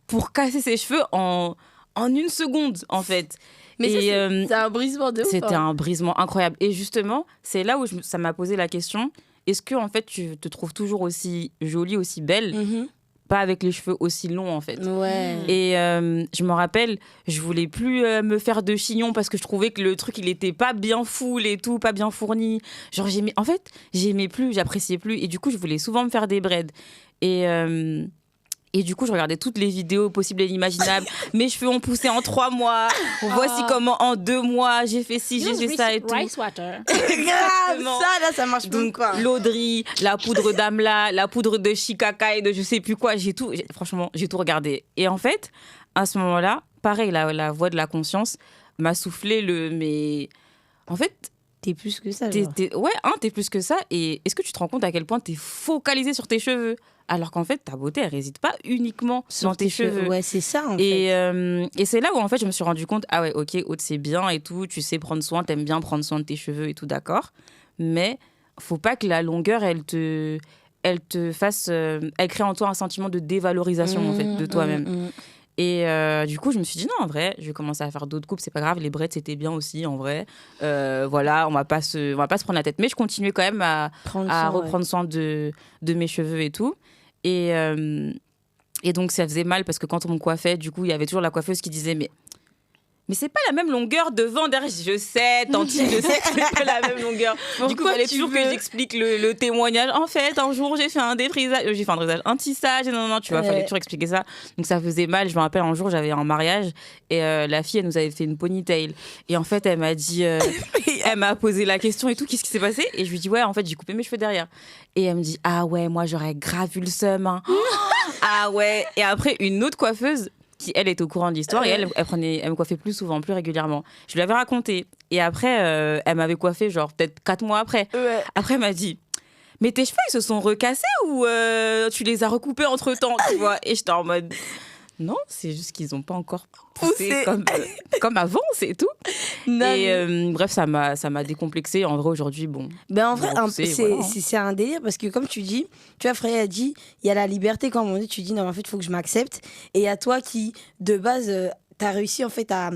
pour casser ses cheveux en 1 seconde, en fait. Mais c'est un brisement de ouf. C'était un brisement incroyable. Et justement, c'est là où ça m'a posé la question, est-ce que en fait, tu te trouves toujours aussi jolie, aussi belle, pas avec les cheveux aussi longs, en fait. Ouais. Et je me rappelle, je voulais plus me faire de chignon parce que je trouvais que le truc, il était pas bien full et tout, pas bien fourni. Genre, j'aimais plus, j'appréciais plus. Et du coup, je voulais souvent me faire des braids. Et Et du coup, je regardais toutes les vidéos possibles et inimaginables. Mes cheveux ont poussé en 3 mois. Voici comment en 2 mois, j'ai fait ci, j'ai fait ça et tout. Rice water. Grave, ça marche Donc, pas. l'Audrey, la poudre d'Amla, la poudre de Shikaka et de je sais plus quoi. Franchement, j'ai tout regardé. Et en fait, à ce moment-là, pareil, la voix de la conscience m'a soufflé mais en fait, t'es plus que ça. T'es plus que ça. Et est-ce que tu te rends compte à quel point t'es focalisé sur tes cheveux? Alors qu'en fait, ta beauté, elle réside pas uniquement dans tes cheveux. Ouais, c'est ça, en fait. Et c'est là où, en fait, je me suis rendu compte, ah ouais, ok, Aude, c'est bien et tout, tu sais prendre soin, t'aimes bien prendre soin de tes cheveux et tout, d'accord. Mais faut pas que la longueur, elle te fasse... elle crée en toi un sentiment de dévalorisation, en fait, de toi-même. Et du coup, je me suis dit, non, en vrai, je vais commencer à faire d'autres coupes, c'est pas grave, les braids, c'était bien aussi, en vrai. Voilà, on va pas se prendre la tête. Mais je continuais quand même à reprendre soin de mes cheveux et tout. Et donc, ça faisait mal parce que quand on me coiffait, du coup, il y avait toujours la coiffeuse qui disait, mais c'est pas la même longueur devant, derrière. Je sais, Tantine, je sais que c'est pas la même longueur. Du coup, il fallait toujours que j'explique le témoignage. En fait, un jour, j'ai fait un débrisage, un tissage, et non, tu vois, fallait toujours expliquer ça. Donc, ça faisait mal. Je me rappelle, un jour, j'avais un mariage et la fille, elle nous avait fait une ponytail. Et en fait, elle m'a dit, elle m'a posé la question et tout, qu'est-ce qui s'est passé? Et je lui dis, ouais, en fait, j'ai coupé mes cheveux derrière. Et elle me dit, ah ouais, moi, j'aurais grave eu le seum. Hein. Ah ouais. Et après, une autre coiffeuse, qui elle était au courant de l'histoire et elle me coiffait plus souvent, plus régulièrement. Je lui avais raconté et après elle m'avait coiffé genre peut-être 4 mois après. Après elle m'a dit mais tes cheveux ils se sont recassés ou tu les as recoupés entre temps, tu vois? Et j'étais en mode non, c'est juste qu'ils n'ont pas encore poussé comme avant, c'est tout. Bref, ça m'a décomplexée. En vrai, aujourd'hui, bon. Ben en vrai, c'est un délire parce que comme tu dis, tu vois, Freya a dit, il y a la liberté, comme on dit, tu dis, non, en fait, il faut que je m'accepte. Et il y a toi qui, de base, tu as réussi en fait à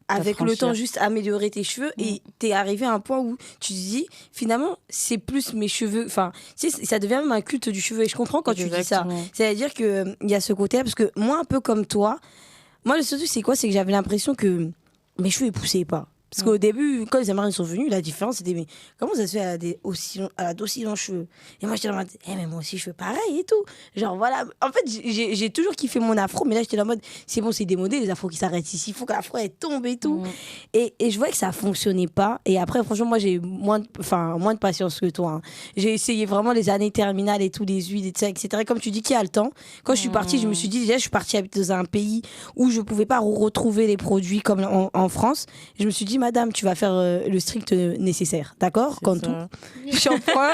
avec le temps, juste améliorer tes cheveux et t'es arrivé à un point où tu te dis, finalement, c'est plus mes cheveux. Enfin, ça devient même un culte du cheveu. Et je comprends quand tu dis ça. C'est-à-dire qu'il y a ce côté-là, parce que moi, un peu comme toi, moi, le surtout, c'est quoi? C'est que j'avais l'impression que mes cheveux, ils poussaient pas. Parce qu'au début, quand les Américains sont venus, la différence, c'était, mais comment ça se fait à d'aussi longs cheveux? Et moi, j'étais là en mode, mais moi aussi, je fais pareil et tout. Genre, voilà. En fait, j'ai toujours kiffé mon afro, mais là, j'étais là en mode, c'est bon, c'est démodé, les afros qui s'arrêtent ici, il faut que l'afro, elle tombe et tout. Et je voyais que ça fonctionnait pas. Et après, franchement, moi, j'ai moins de patience que toi. Hein. J'ai essayé vraiment les années terminales et tout, les huiles, etc. Et comme tu dis, qui a le temps? Quand je suis partie, je me suis dit, déjà, je suis partie habiter dans un pays où je pouvais pas retrouver les produits comme en France. Et je me suis dit, madame, tu vas faire le strict nécessaire, d'accord? Quand tout, shampoing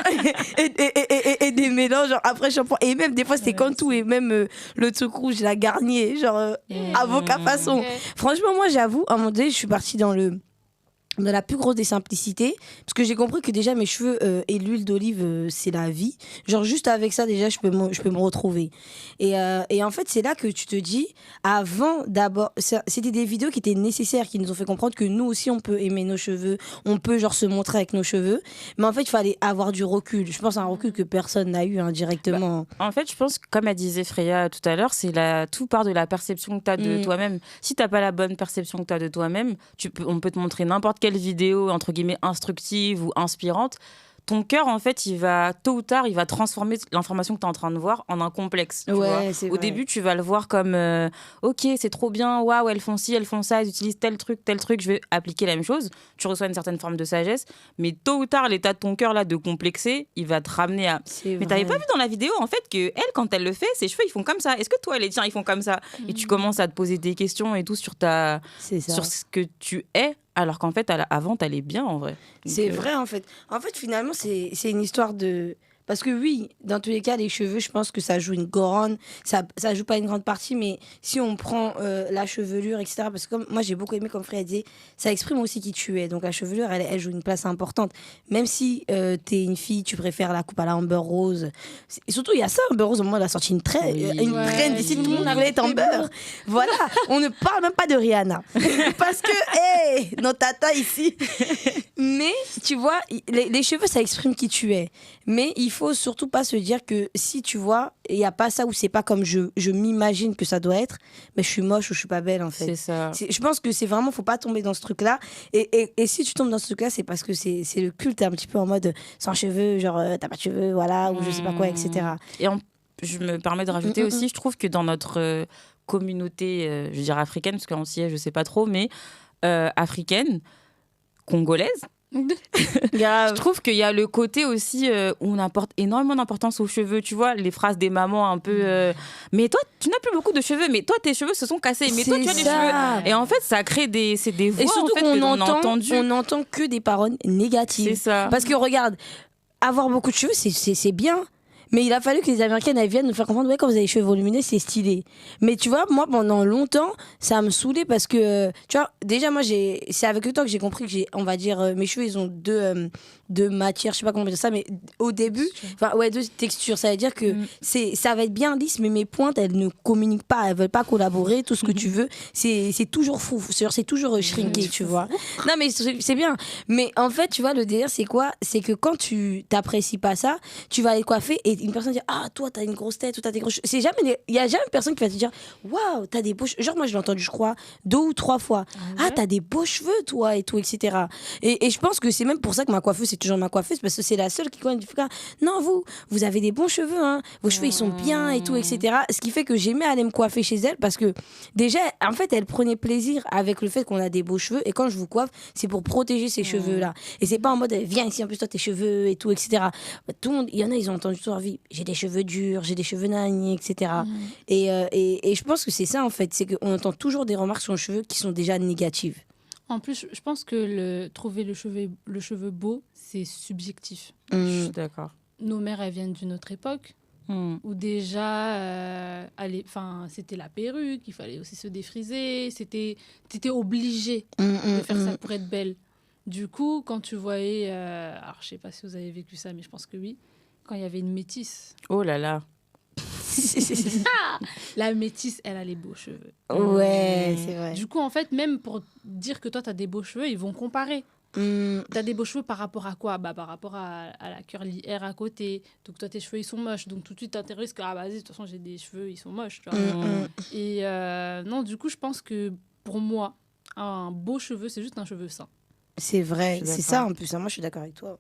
et des mélanges, genre après shampoing. Et même des fois, c'était quand tout, et même le truc rouge, la Garnier, genre avocat façon. Franchement, moi, j'avoue, à un moment donné, je suis partie dans la plus grosse des simplicités, parce que j'ai compris que déjà mes cheveux et l'huile d'olive c'est la vie, genre juste avec ça déjà je peux me retrouver et en fait c'est là que tu te dis avant, d'abord c'était des vidéos qui étaient nécessaires, qui nous ont fait comprendre que nous aussi on peut aimer nos cheveux, on peut genre se montrer avec nos cheveux, mais en fait il fallait avoir du recul. Je pense à un recul que personne n'a eu directement. En fait je pense que, comme elle disait Freya tout à l'heure, tout part de la perception que tu as de toi-même. Si tu n'as pas la bonne perception que tu as de toi-même, on peut te montrer n'importe quelle vidéo entre guillemets instructive ou inspirante, ton cœur en fait il va tôt ou tard il va transformer l'information que tu es en train de voir en un complexe, tu vois. Au début tu vas le voir comme ok c'est trop bien, waouh elles font ci elles font ça, elles utilisent tel truc, je vais appliquer la même chose, tu reçois une certaine forme de sagesse, mais tôt ou tard l'état de ton cœur là de complexer il va te ramener à mais t'avais pas vu dans la vidéo en fait que elle quand elle le fait ses cheveux ils font comme ça, est-ce que toi les tiens ils font comme ça? Et tu commences à te poser des questions et tout sur ce que tu es. Alors qu'en fait, avant, t'allais bien, en vrai. C'est vrai, en fait. En fait, finalement, c'est une histoire de... Parce que oui, dans tous les cas, les cheveux, je pense que ça joue une grande... Ça joue pas une grande partie, mais si on prend la chevelure, etc. Parce que comme, moi, j'ai beaucoup aimé, comme Frère disait, ça exprime aussi qui tu es. Donc la chevelure, elle joue une place importante. Même si t'es une fille, tu préfères la coupe à la Amber Rose. Et surtout, il y a ça, Amber Rose. Au moment, elle a sorti une traîne d'ici, tout le monde voulait être Amber. Voilà, on ne parle même pas de Rihanna. Parce que, notre tata ici... Mais, tu vois, les cheveux, ça exprime qui tu es. Mais il faut surtout pas se dire que si, tu vois, il n'y a pas ça ou c'est pas comme je m'imagine que ça doit être, mais je suis moche ou je suis pas belle, en fait. C'est ça. Je pense que c'est vraiment, faut pas tomber dans ce truc-là. Et si tu tombes dans ce truc-là, c'est parce que c'est le culte un petit peu en mode sans cheveux, genre t'as pas de cheveux, voilà, ou je sais pas quoi, etc. je me permets de rajouter aussi, je trouve que dans notre communauté, je dirais africaine, parce qu'en scie, je sais pas trop, mais africaine, congolaise, je trouve qu'il y a le côté aussi où on apporte énormément d'importance aux cheveux, tu vois, les phrases des mamans un peu mais toi tu n'as plus beaucoup de cheveux, mais toi tes cheveux se sont cassés, mais toi tu as des cheveux, et en fait ça crée des voix, et surtout en fait, qu'on on n'entend que des paroles négatives. C'est ça. Parce que regarde, avoir beaucoup de cheveux c'est bien. Mais il a fallu que les Américaines elles viennent nous faire comprendre, ouais, quand vous avez les cheveux volumineux, c'est stylé. Mais tu vois, moi, pendant longtemps, ça me saoulait parce que, tu vois, déjà, moi, c'est avec le temps que j'ai compris que on va dire, mes cheveux, ils ont deux matières, je sais pas comment dire ça, mais au début, deux textures. Ça veut dire que ça va être bien lisse, mais mes pointes, elles ne communiquent pas, elles veulent pas collaborer, tout ce que tu veux. C'est toujours fou, c'est toujours shrinké, tu vois. Non, mais c'est bien. Mais en fait, tu vois, le délire, c'est quoi? C'est que quand tu t'apprécies pas ça, tu vas aller coiffer et une personne dit, ah, toi, t'as une grosse tête ou t'as des grosses cheveux. Il y a jamais personne qui va te dire, waouh, t'as des beaux cheveux. Genre, moi, je l'ai entendu, je crois, 2 ou 3 fois. Ah, t'as des beaux cheveux, toi, et tout, etc. Et je pense que c'est même pour ça que ma coiffeuse, c'est toujours ma coiffeuse, parce que c'est la seule qui, quand elle dit, non, vous avez des bons cheveux, hein. Vos cheveux, ils sont bien, et tout, etc. Ce qui fait que j'aimais aller me coiffer chez elle, parce que déjà, en fait, elle prenait plaisir avec le fait qu'on a des beaux cheveux. Et quand je vous coiffe, c'est pour protéger ces cheveux-là. Et c'est pas en mode, viens ici, en plus, toi, tes cheveux, et tout, etc. Tout le monde, il y en a, ils ont entendu toute leur vie, j'ai des cheveux durs, j'ai des cheveux nagnés, etc. Et je pense que c'est ça, en fait, c'est qu'on entend toujours des remarques sur les cheveux qui sont déjà négatives. En plus, je pense que trouver le cheveu beau, c'est subjectif. Je suis d'accord. Nos mères, elles viennent d'une autre époque où déjà, c'était la perruque, il fallait aussi se défriser, t'étais obligée de faire ça pour être belle. Du coup, quand tu voyais, alors je sais pas si vous avez vécu ça, mais je pense que oui, quand il y avait une métisse. Oh là là. La métisse, elle a les beaux cheveux. Ouais, c'est vrai. Du coup, en fait, même pour dire que toi, tu as des beaux cheveux, ils vont comparer. Tu as des beaux cheveux par rapport à quoi? Par rapport à la curly hair à côté. Donc, toi, tes cheveux, ils sont moches. Donc, tout de suite, t'intéresses que, vas-y, de toute façon, j'ai des cheveux, ils sont moches. Tu vois. Et non, du coup, je pense que pour moi, un beau cheveu, c'est juste un cheveu sain. C'est vrai, c'est ça en plus. Moi, je suis d'accord avec toi.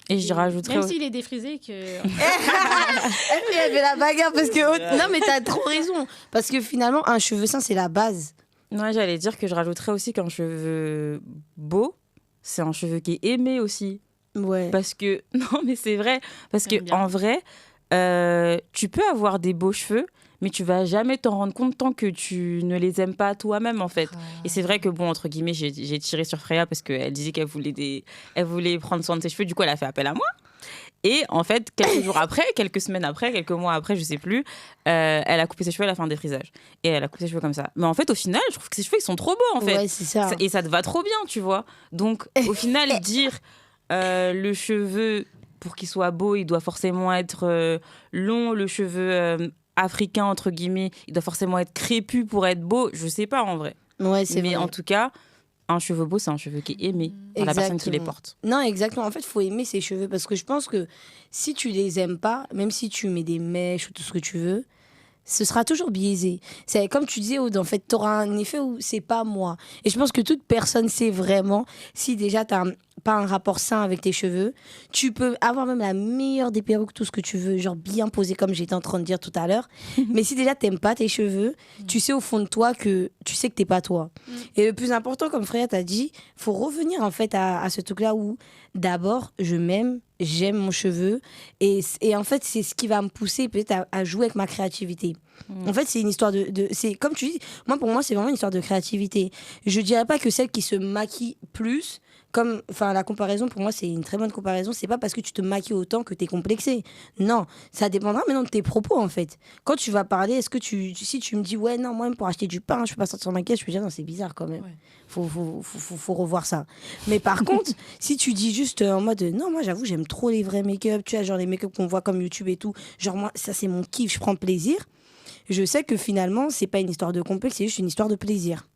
Et je rajouterais... Même s'il est défrisé, que... Elle fait la bagarre parce que... Non, mais t'as trop raison. Parce que finalement, un cheveu sain, c'est la base. Ouais, j'allais dire que je rajouterais aussi qu'un cheveu beau, c'est un cheveu qui est aimé aussi. Ouais. Parce que... Non, mais c'est vrai. Parce qu'en vrai, tu peux avoir des beaux cheveux, mais tu vas jamais t'en rendre compte tant que tu ne les aimes pas toi-même, en fait. Et c'est vrai que, bon, entre guillemets, j'ai tiré sur Freya parce qu'elle disait qu'elle voulait prendre soin de ses cheveux. Du coup, elle a fait appel à moi. Et en fait, quelques semaines après, quelques mois après, je sais plus, elle a coupé ses cheveux, elle a fait un défrisage. Et elle a coupé ses cheveux comme ça. Mais en fait, au final, je trouve que ses cheveux, ils sont trop beaux, en fait. Ouais, c'est ça. Et ça te va trop bien, tu vois. Donc, au final, dire le cheveu, pour qu'il soit beau, il doit forcément être long. Le cheveu africain, entre guillemets, il doit forcément être crépus pour être beau. Je sais pas, en vrai. Ouais, c'est vrai. Mais en tout cas... Un cheveu beau, c'est un cheveu qui est aimé par la personne qui les porte. Non, exactement. En fait, il faut aimer ses cheveux parce que je pense que si tu les aimes pas, même si tu mets des mèches ou tout ce que tu veux, ce sera toujours biaisé. C'est comme tu disais, Aude, en fait, tu auras un effet où c'est pas moi. Et je pense que toute personne sait vraiment si déjà tu n'as pas un rapport sain avec tes cheveux. Tu peux avoir même la meilleure des perruques, tout ce que tu veux, genre bien posé comme j'étais en train de dire tout à l'heure. Mais si déjà t'aimes pas tes cheveux, tu sais au fond de toi que tu sais que t'es pas toi. Et le plus important, comme Freya t'a dit, faut revenir en fait à ce truc-là où d'abord je m'aime, j'aime mon cheveu et en fait c'est ce qui va me pousser peut-être à jouer avec ma créativité. En fait c'est une histoire c'est comme tu dis, pour moi c'est vraiment une histoire de créativité. Je dirais pas que celle qui se maquille plus, la comparaison pour moi c'est une très bonne comparaison, c'est pas parce que tu te maquilles autant que t'es complexé. Non, ça dépendra maintenant de tes propos en fait. Quand tu vas parler, est-ce que si tu me dis ouais non moi même pour acheter du pain je peux pas sortir ma caisse, je peux dire non c'est bizarre quand même. Ouais. Faut revoir ça. Mais par contre, si tu dis juste en mode non, moi j'avoue, j'aime trop les vrais make-up, tu vois, genre les make-up qu'on voit comme YouTube et tout, genre moi ça c'est mon kiff, je prends plaisir. Je sais que finalement, c'est pas une histoire de complexe, c'est juste une histoire de plaisir.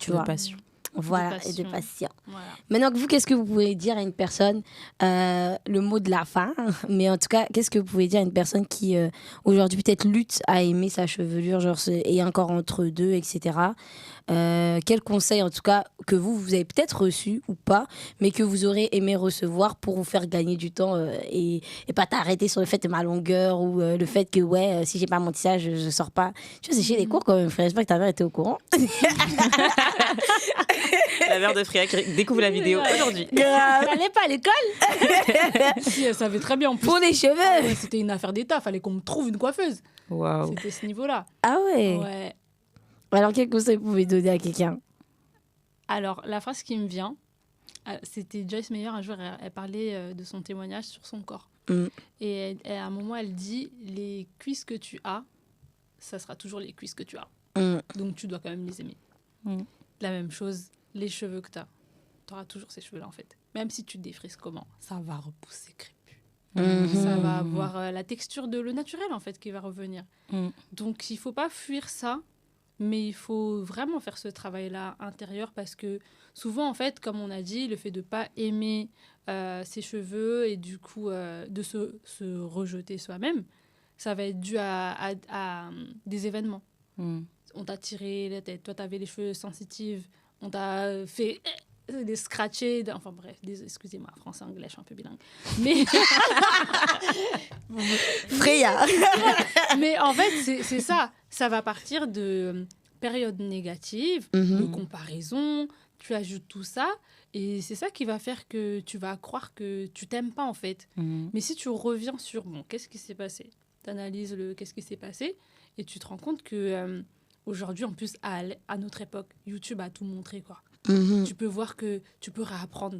Tu vois. Passion. Voilà, et de passion. Voilà. Maintenant, vous, qu'est-ce que vous pouvez dire à une personne, le mot de la fin, mais en tout cas, qu'est-ce que vous pouvez dire à une personne qui, aujourd'hui, peut-être lutte à aimer sa chevelure, genre, et encore entre deux, etc. Quel conseil, en tout cas, que vous avez peut-être reçu ou pas, mais que vous aurez aimé recevoir pour vous faire gagner du temps et pas t'arrêter sur le fait de ma longueur ou le fait que, si j'ai pas mon tissage, je sors pas. Tu vois, c'est chez les cours quand même, frère. J'espère que ta mère était au courant. La mère de Freya qui découvre la vidéo aujourd'hui. Elle n'allait pas à l'école. Si, elle savait très bien. En plus, pour les cheveux. C'était une affaire d'État. Fallait qu'on me trouve une coiffeuse. Waouh. C'était ce niveau-là. Ah ouais. Ouais. Alors, quel conseil vous pouvez donner à quelqu'un? Alors, la phrase qui me vient, c'était Joyce Meyer. Un jour, elle parlait de son témoignage sur son corps. Et à un moment, elle dit, les cuisses que tu as, ça sera toujours les cuisses que tu as. Donc, tu dois quand même les aimer. La même chose, les cheveux que tu as. Tu auras toujours ces cheveux-là, en fait. Même si tu te défrises comment, ça va repousser crépus. Ça va avoir la texture de le naturel, en fait, qui va revenir. Donc, il ne faut pas fuir ça, mais il faut vraiment faire ce travail-là intérieur parce que souvent, en fait, comme on a dit, le fait de ne pas aimer ses cheveux et du coup de se rejeter soi-même, ça va être dû à des événements. On t'a tiré la tête, toi, tu avais les cheveux sensitifs, on t'a fait des scratchés, enfin bref, excusez-moi, français-anglais, je suis un peu bilingue. Mais Freya. Mais en fait, c'est ça. Ça va partir de périodes négatives, de comparaison, tu ajoutes tout ça, et c'est ça qui va faire que tu vas croire que tu t'aimes pas, en fait. Mais si tu reviens sur, bon, qu'est-ce qui s'est passé ? Tu analyses qu'est-ce qui s'est passé, et tu te rends compte que... aujourd'hui, en plus, à notre époque, YouTube a tout montré, quoi. Tu peux voir que tu peux réapprendre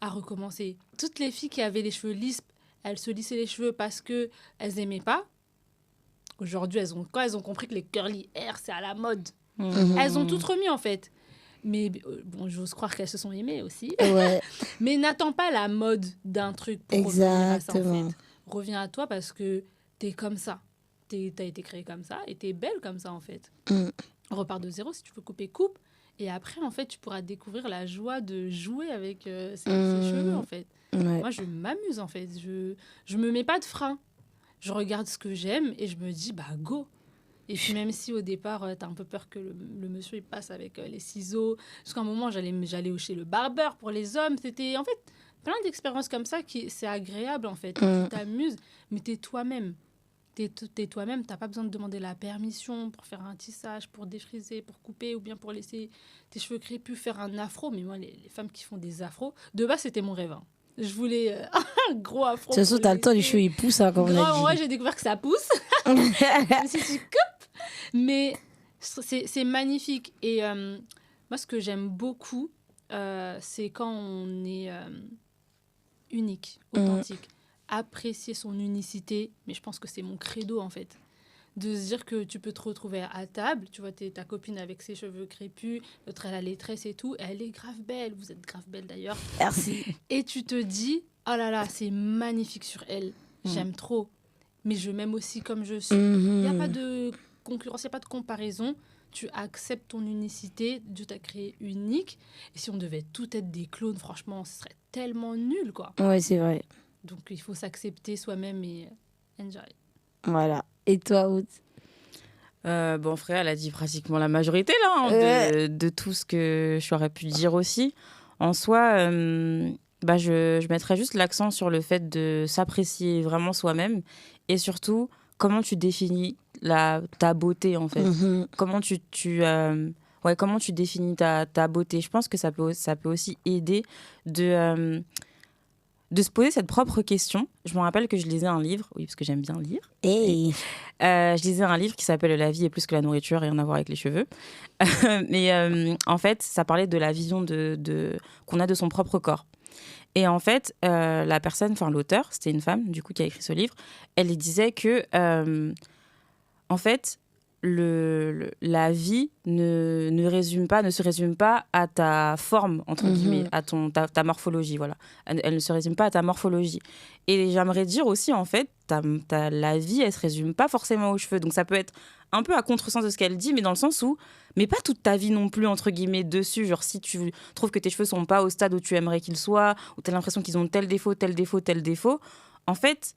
à recommencer. Toutes les filles qui avaient les cheveux lisses, elles se lissaient les cheveux parce qu'elles n'aimaient pas. Aujourd'hui, quand elles ont compris que les curly hair, c'est à la mode, elles ont toutes remis, en fait. Mais bon, j'ose croire qu'elles se sont aimées aussi. Ouais. Mais n'attends pas la mode d'un truc pour revenir à ça, en fait. Reviens à toi parce que t'es comme ça. T'as été créée comme ça et t'es belle comme ça, en fait. Repars de zéro. Si tu veux couper, coupe. Et après, en fait, tu pourras découvrir la joie de jouer avec ces cheveux, en fait. Ouais. Moi, je m'amuse, en fait. Je me mets pas de frein. Je regarde ce que j'aime et je me dis, bah, go. Et puis, même si au départ, t'as un peu peur que le monsieur il passe avec les ciseaux. Parce qu'à un moment, j'allais chez le barbeur pour les hommes. C'était, en fait, plein d'expériences comme ça. C'est agréable, en fait. Tu t'amuses, mais t'es toi-même. T'es toi-même, t'as pas besoin de demander la permission pour faire un tissage, pour défriser, pour couper ou bien pour laisser tes cheveux crépus, faire un afro. Mais moi, les femmes qui font des afros, de base, c'était mon rêve. Hein. Je voulais un gros afro. De toute façon, t'as le temps, les cheveux, ils poussent, hein, comme on a dit. Ouais, j'ai découvert que ça pousse. Même si tu coupes. Mais c'est magnifique. Et moi, ce que j'aime beaucoup, c'est quand on est unique, authentique. Apprécier son unicité, mais je pense que c'est mon credo, en fait. De se dire que tu peux te retrouver à table, tu vois, ta copine avec ses cheveux crépus, l'autre, elle a les tresses et tout, elle est grave belle, vous êtes grave belle d'ailleurs. Merci. Et tu te dis, oh là là, c'est magnifique sur elle, j'aime trop, mais je m'aime aussi comme je suis. Il n'y a pas de concurrence, il n'y a pas de comparaison, tu acceptes ton unicité, Dieu t'a créé unique, et si on devait tout être des clones, franchement, ce serait tellement nul, quoi. Ouais, c'est vrai. Donc, il faut s'accepter soi-même et enjoy. Voilà. Et toi, Oud? Bon, Freya, elle a dit pratiquement la majorité là, de tout ce que je aurais pu dire aussi. En soi, je mettrais juste l'accent sur le fait de s'apprécier vraiment soi-même et surtout, comment tu définis ta beauté, en fait. Comment comment tu définis ta beauté. Je pense que ça peut aussi aider de se poser cette propre question. Je me rappelle que je lisais un livre, oui, parce que j'aime bien lire. Je lisais un livre qui s'appelle « La vie est plus que la nourriture », rien à voir avec les cheveux. Mais en fait, ça parlait de la vision qu'on a de son propre corps. Et en fait, la personne, enfin l'auteur, c'était une femme, du coup, qui a écrit ce livre, elle disait que, en fait, la vie ne se résume pas à ta forme, entre guillemets, à ta morphologie, voilà. Elle ne se résume pas à ta morphologie. Et j'aimerais dire aussi, en fait, la vie, elle ne se résume pas forcément aux cheveux. Donc ça peut être un peu à contresens de ce qu'elle dit, mais dans le sens où, mais pas toute ta vie non plus, entre guillemets, dessus. Genre, si tu trouves que tes cheveux ne sont pas au stade où tu aimerais qu'ils soient, ou tu as l'impression qu'ils ont tel défaut, en fait...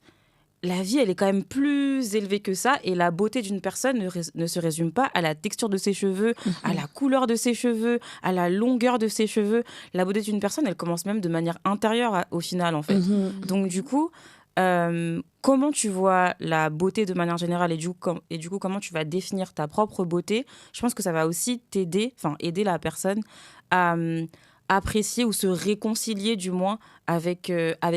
La vie, elle est quand même plus élevée que ça, et la beauté d'une personne ne se résume pas à la texture de ses cheveux, à la couleur de ses cheveux, à la longueur de ses cheveux. La beauté d'une personne, elle commence même de manière intérieure au final, en fait. Donc du coup, comment tu vois la beauté de manière générale, et du coup, comment tu vas définir ta propre beauté, je pense que ça va aussi aider la personne à apprécier ou se réconcilier du moins avec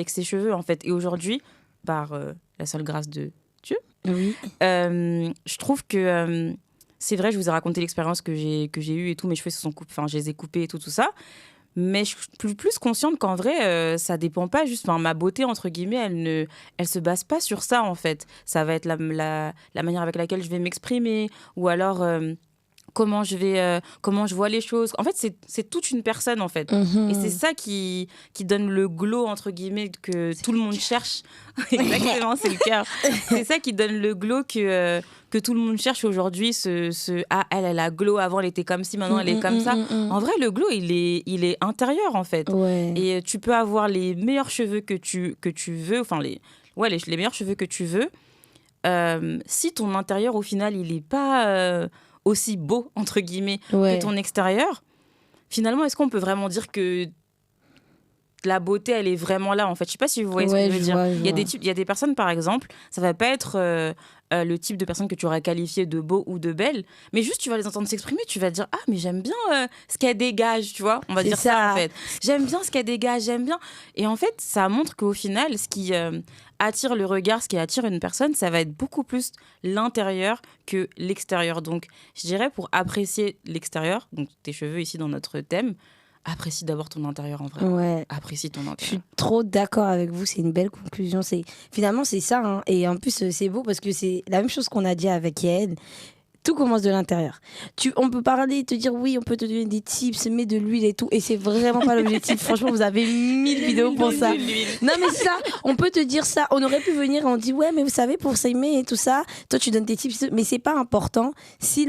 ses cheveux, en fait. Et aujourd'hui, par la seule grâce de Dieu, je trouve que c'est vrai, je vous ai raconté l'expérience que j'ai eue et tout, mes cheveux se sont coupés, je les ai coupés et tout ça, mais je suis plus consciente qu'en vrai, ça dépend pas juste, ma beauté, entre guillemets, elle se base pas sur ça, en fait. Ça va être la manière avec laquelle je vais m'exprimer, ou alors... comment je vois les choses. En fait, c'est toute une personne, en fait. Et c'est ça qui donne le glow, entre guillemets, que tout le monde cherche. Exactement, c'est le cœur. C'est ça qui donne le glow que tout le monde cherche aujourd'hui. Elle a glow, avant elle était comme ci, maintenant elle est comme ça. En vrai, le glow, il est intérieur, en fait. Ouais. Et tu peux avoir les meilleurs cheveux que tu veux, les meilleurs cheveux que tu veux. Si ton intérieur, au final, il n'est pas... aussi beau, entre guillemets, que ton extérieur, finalement, est-ce qu'on peut vraiment dire que la beauté, elle est vraiment là, en fait? Je sais pas si vous voyez ce que je veux dire. Il y a des personnes, par exemple, ça va pas être le type de personne que tu auras qualifié de beau ou de belle, mais juste tu vas les entendre s'exprimer, tu vas dire « Ah, mais j'aime bien ce qu'elle dégage », tu vois. On va dire ça, en fait. J'aime bien ce qu'elle dégage, j'aime bien. Et en fait, ça montre qu'au final, ce qui attire le regard, ce qui attire une personne, ça va être beaucoup plus l'intérieur que l'extérieur. Donc, je dirais, pour apprécier l'extérieur, donc tes cheveux ici dans notre thème, apprécie d'abord ton intérieur, en vrai. Ouais. Apprécie ton intérieur. Je suis trop d'accord avec vous, c'est une belle conclusion. Finalement, c'est ça. Hein. Et en plus, c'est beau parce que c'est la même chose qu'on a dit avec Yael. Tout commence de l'intérieur. On peut parler, te dire oui, on peut te donner des tips, mets de l'huile et tout. Et c'est vraiment pas l'objectif. Franchement, vous avez 1000 vidéos pour ça. Non, mais ça, on peut te dire ça. On aurait pu venir et on dit ouais, mais vous savez, pour s'aimer et tout ça, toi, tu donnes tes tips. Mais c'est pas important si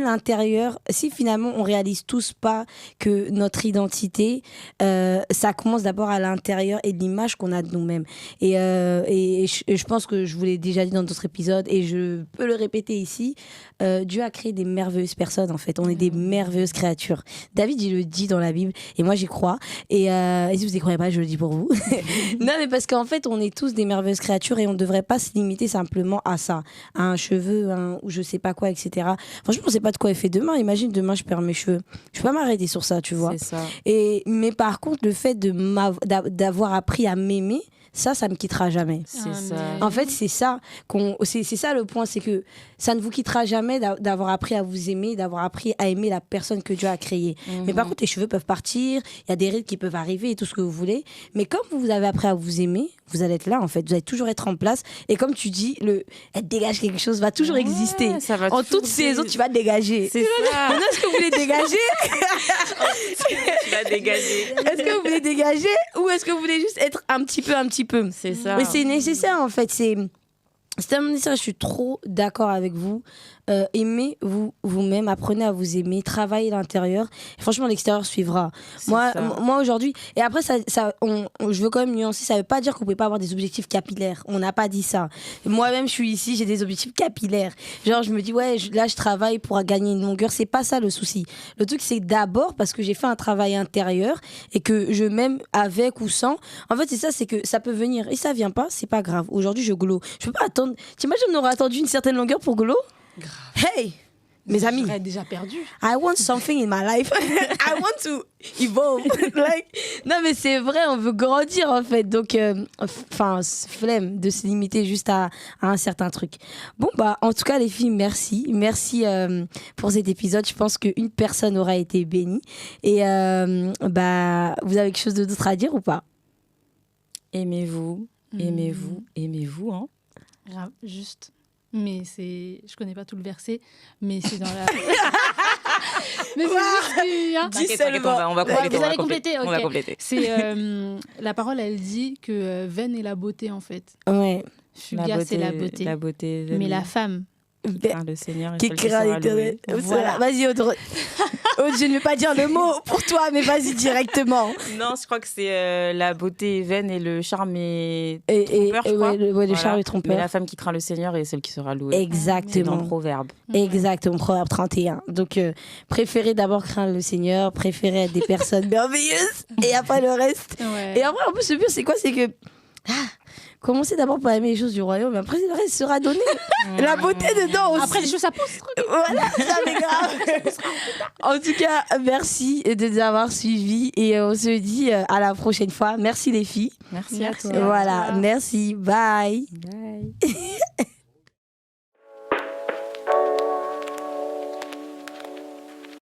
finalement, on réalise tous pas que notre identité, ça commence d'abord à l'intérieur et de l'image qu'on a de nous-mêmes. Et je pense que je vous l'ai déjà dit dans d'autres épisodes et je peux le répéter ici. Dieu a créé des merveilleuses personnes, en fait. On est des merveilleuses créatures. David, il le dit dans la Bible et moi, j'y crois. Et si vous n'y croyez pas, je le dis pour vous. Non, mais parce qu'en fait, on est tous des merveilleuses créatures et on ne devrait pas se limiter simplement à ça, à un cheveu, ou je sais pas quoi, etc. Franchement, on ne sait pas de quoi est fait demain. Imagine, demain, je perds mes cheveux. Je ne peux pas m'arrêter sur ça, tu vois. C'est ça. Mais par contre, le fait d'avoir appris à m'aimer, ça me quittera jamais. C'est ça. En fait, c'est ça le point, c'est que ça ne vous quittera jamais d'avoir appris à vous aimer, d'avoir appris à aimer la personne que Dieu a créée. Mais par contre, les cheveux peuvent partir, il y a des rides qui peuvent arriver et tout ce que vous voulez. Mais comme vous avez appris à vous aimer, vous allez être là, en fait. Vous allez toujours être en place. Et comme tu dis, elle dégage quelque chose, va toujours exister. Ça va en toute saison, tu vas dégager. C'est ça. Maintenant, est-ce que vous voulez dégager? Tu vas dégager. Est-ce que vous voulez dégager ou est-ce que vous voulez juste être un petit peu? C'est ça. Mais c'est nécessaire, en fait. C'est tellement nécessaire. Je suis trop d'accord avec vous. Aimez vous-même, apprenez à vous aimer, travaillez l'intérieur. Et franchement, l'extérieur suivra. Moi aujourd'hui, et après, je veux quand même nuancer, ça veut pas dire qu'on peut pas avoir des objectifs capillaires. On n'a pas dit ça. Moi-même, je suis ici, j'ai des objectifs capillaires. Genre, je me dis, ouais, là, je travaille pour gagner une longueur. C'est pas ça le souci. Le truc, c'est d'abord parce que j'ai fait un travail intérieur et que je m'aime avec ou sans. En fait, c'est ça, c'est que ça peut venir et ça vient pas, c'est pas grave. Aujourd'hui, je glow. Je peux pas attendre. T'imagines, on aurait attendu une certaine longueur pour glow? Grave. Hey, mes amis, j'aurais déjà perdu. I want something in my life. I want to evolve. Non, mais c'est vrai, on veut grandir en fait. Donc, flemme de se limiter juste à un certain truc. Bon, en tout cas, les filles, merci. Merci pour cet épisode. Je pense qu'une personne aura été bénie. Et vous avez quelque chose d'autre à dire ou pas? Aimez-vous, aimez-vous, aimez-vous. Hein. Grave, juste. mais je connais pas tout le verset, mais c'est dans la... mais c'est juste T'inquiète, on va compléter. Vous allez compléter, ok. On va compléter. C'est, la parole, elle dit que vaine est la beauté, en fait. Ouais. Fugace, c'est la beauté. La beauté. Mais la femme... Le Seigneur qui craint l'éternel. Voilà. Vas-y, Aude, je ne vais pas dire le mot pour toi, mais vas-y directement. Non, je crois que c'est la beauté est vaine et le charme est trompeur, je crois. Le charme est Mais trompeur. la femme qui craint le Seigneur est celle qui sera louée. Exactement. C'est dans le Proverbe. Exactement, Proverbe 31. Donc, préférez d'abord craindre le Seigneur, préférez être des personnes merveilleuses, et après le reste. Ouais. Et après, en plus, le pire, c'est quoi? C'est que... commencez d'abord par aimer les choses du royaume, mais après le reste sera donné. La beauté dedans aussi. Après, les choses, ça pousse. Voilà, ça mais grave. En tout cas, merci de nous avoir suivis et on se dit à la prochaine fois. Merci les filles. Merci à toi. Voilà, merci. Bye. Bye.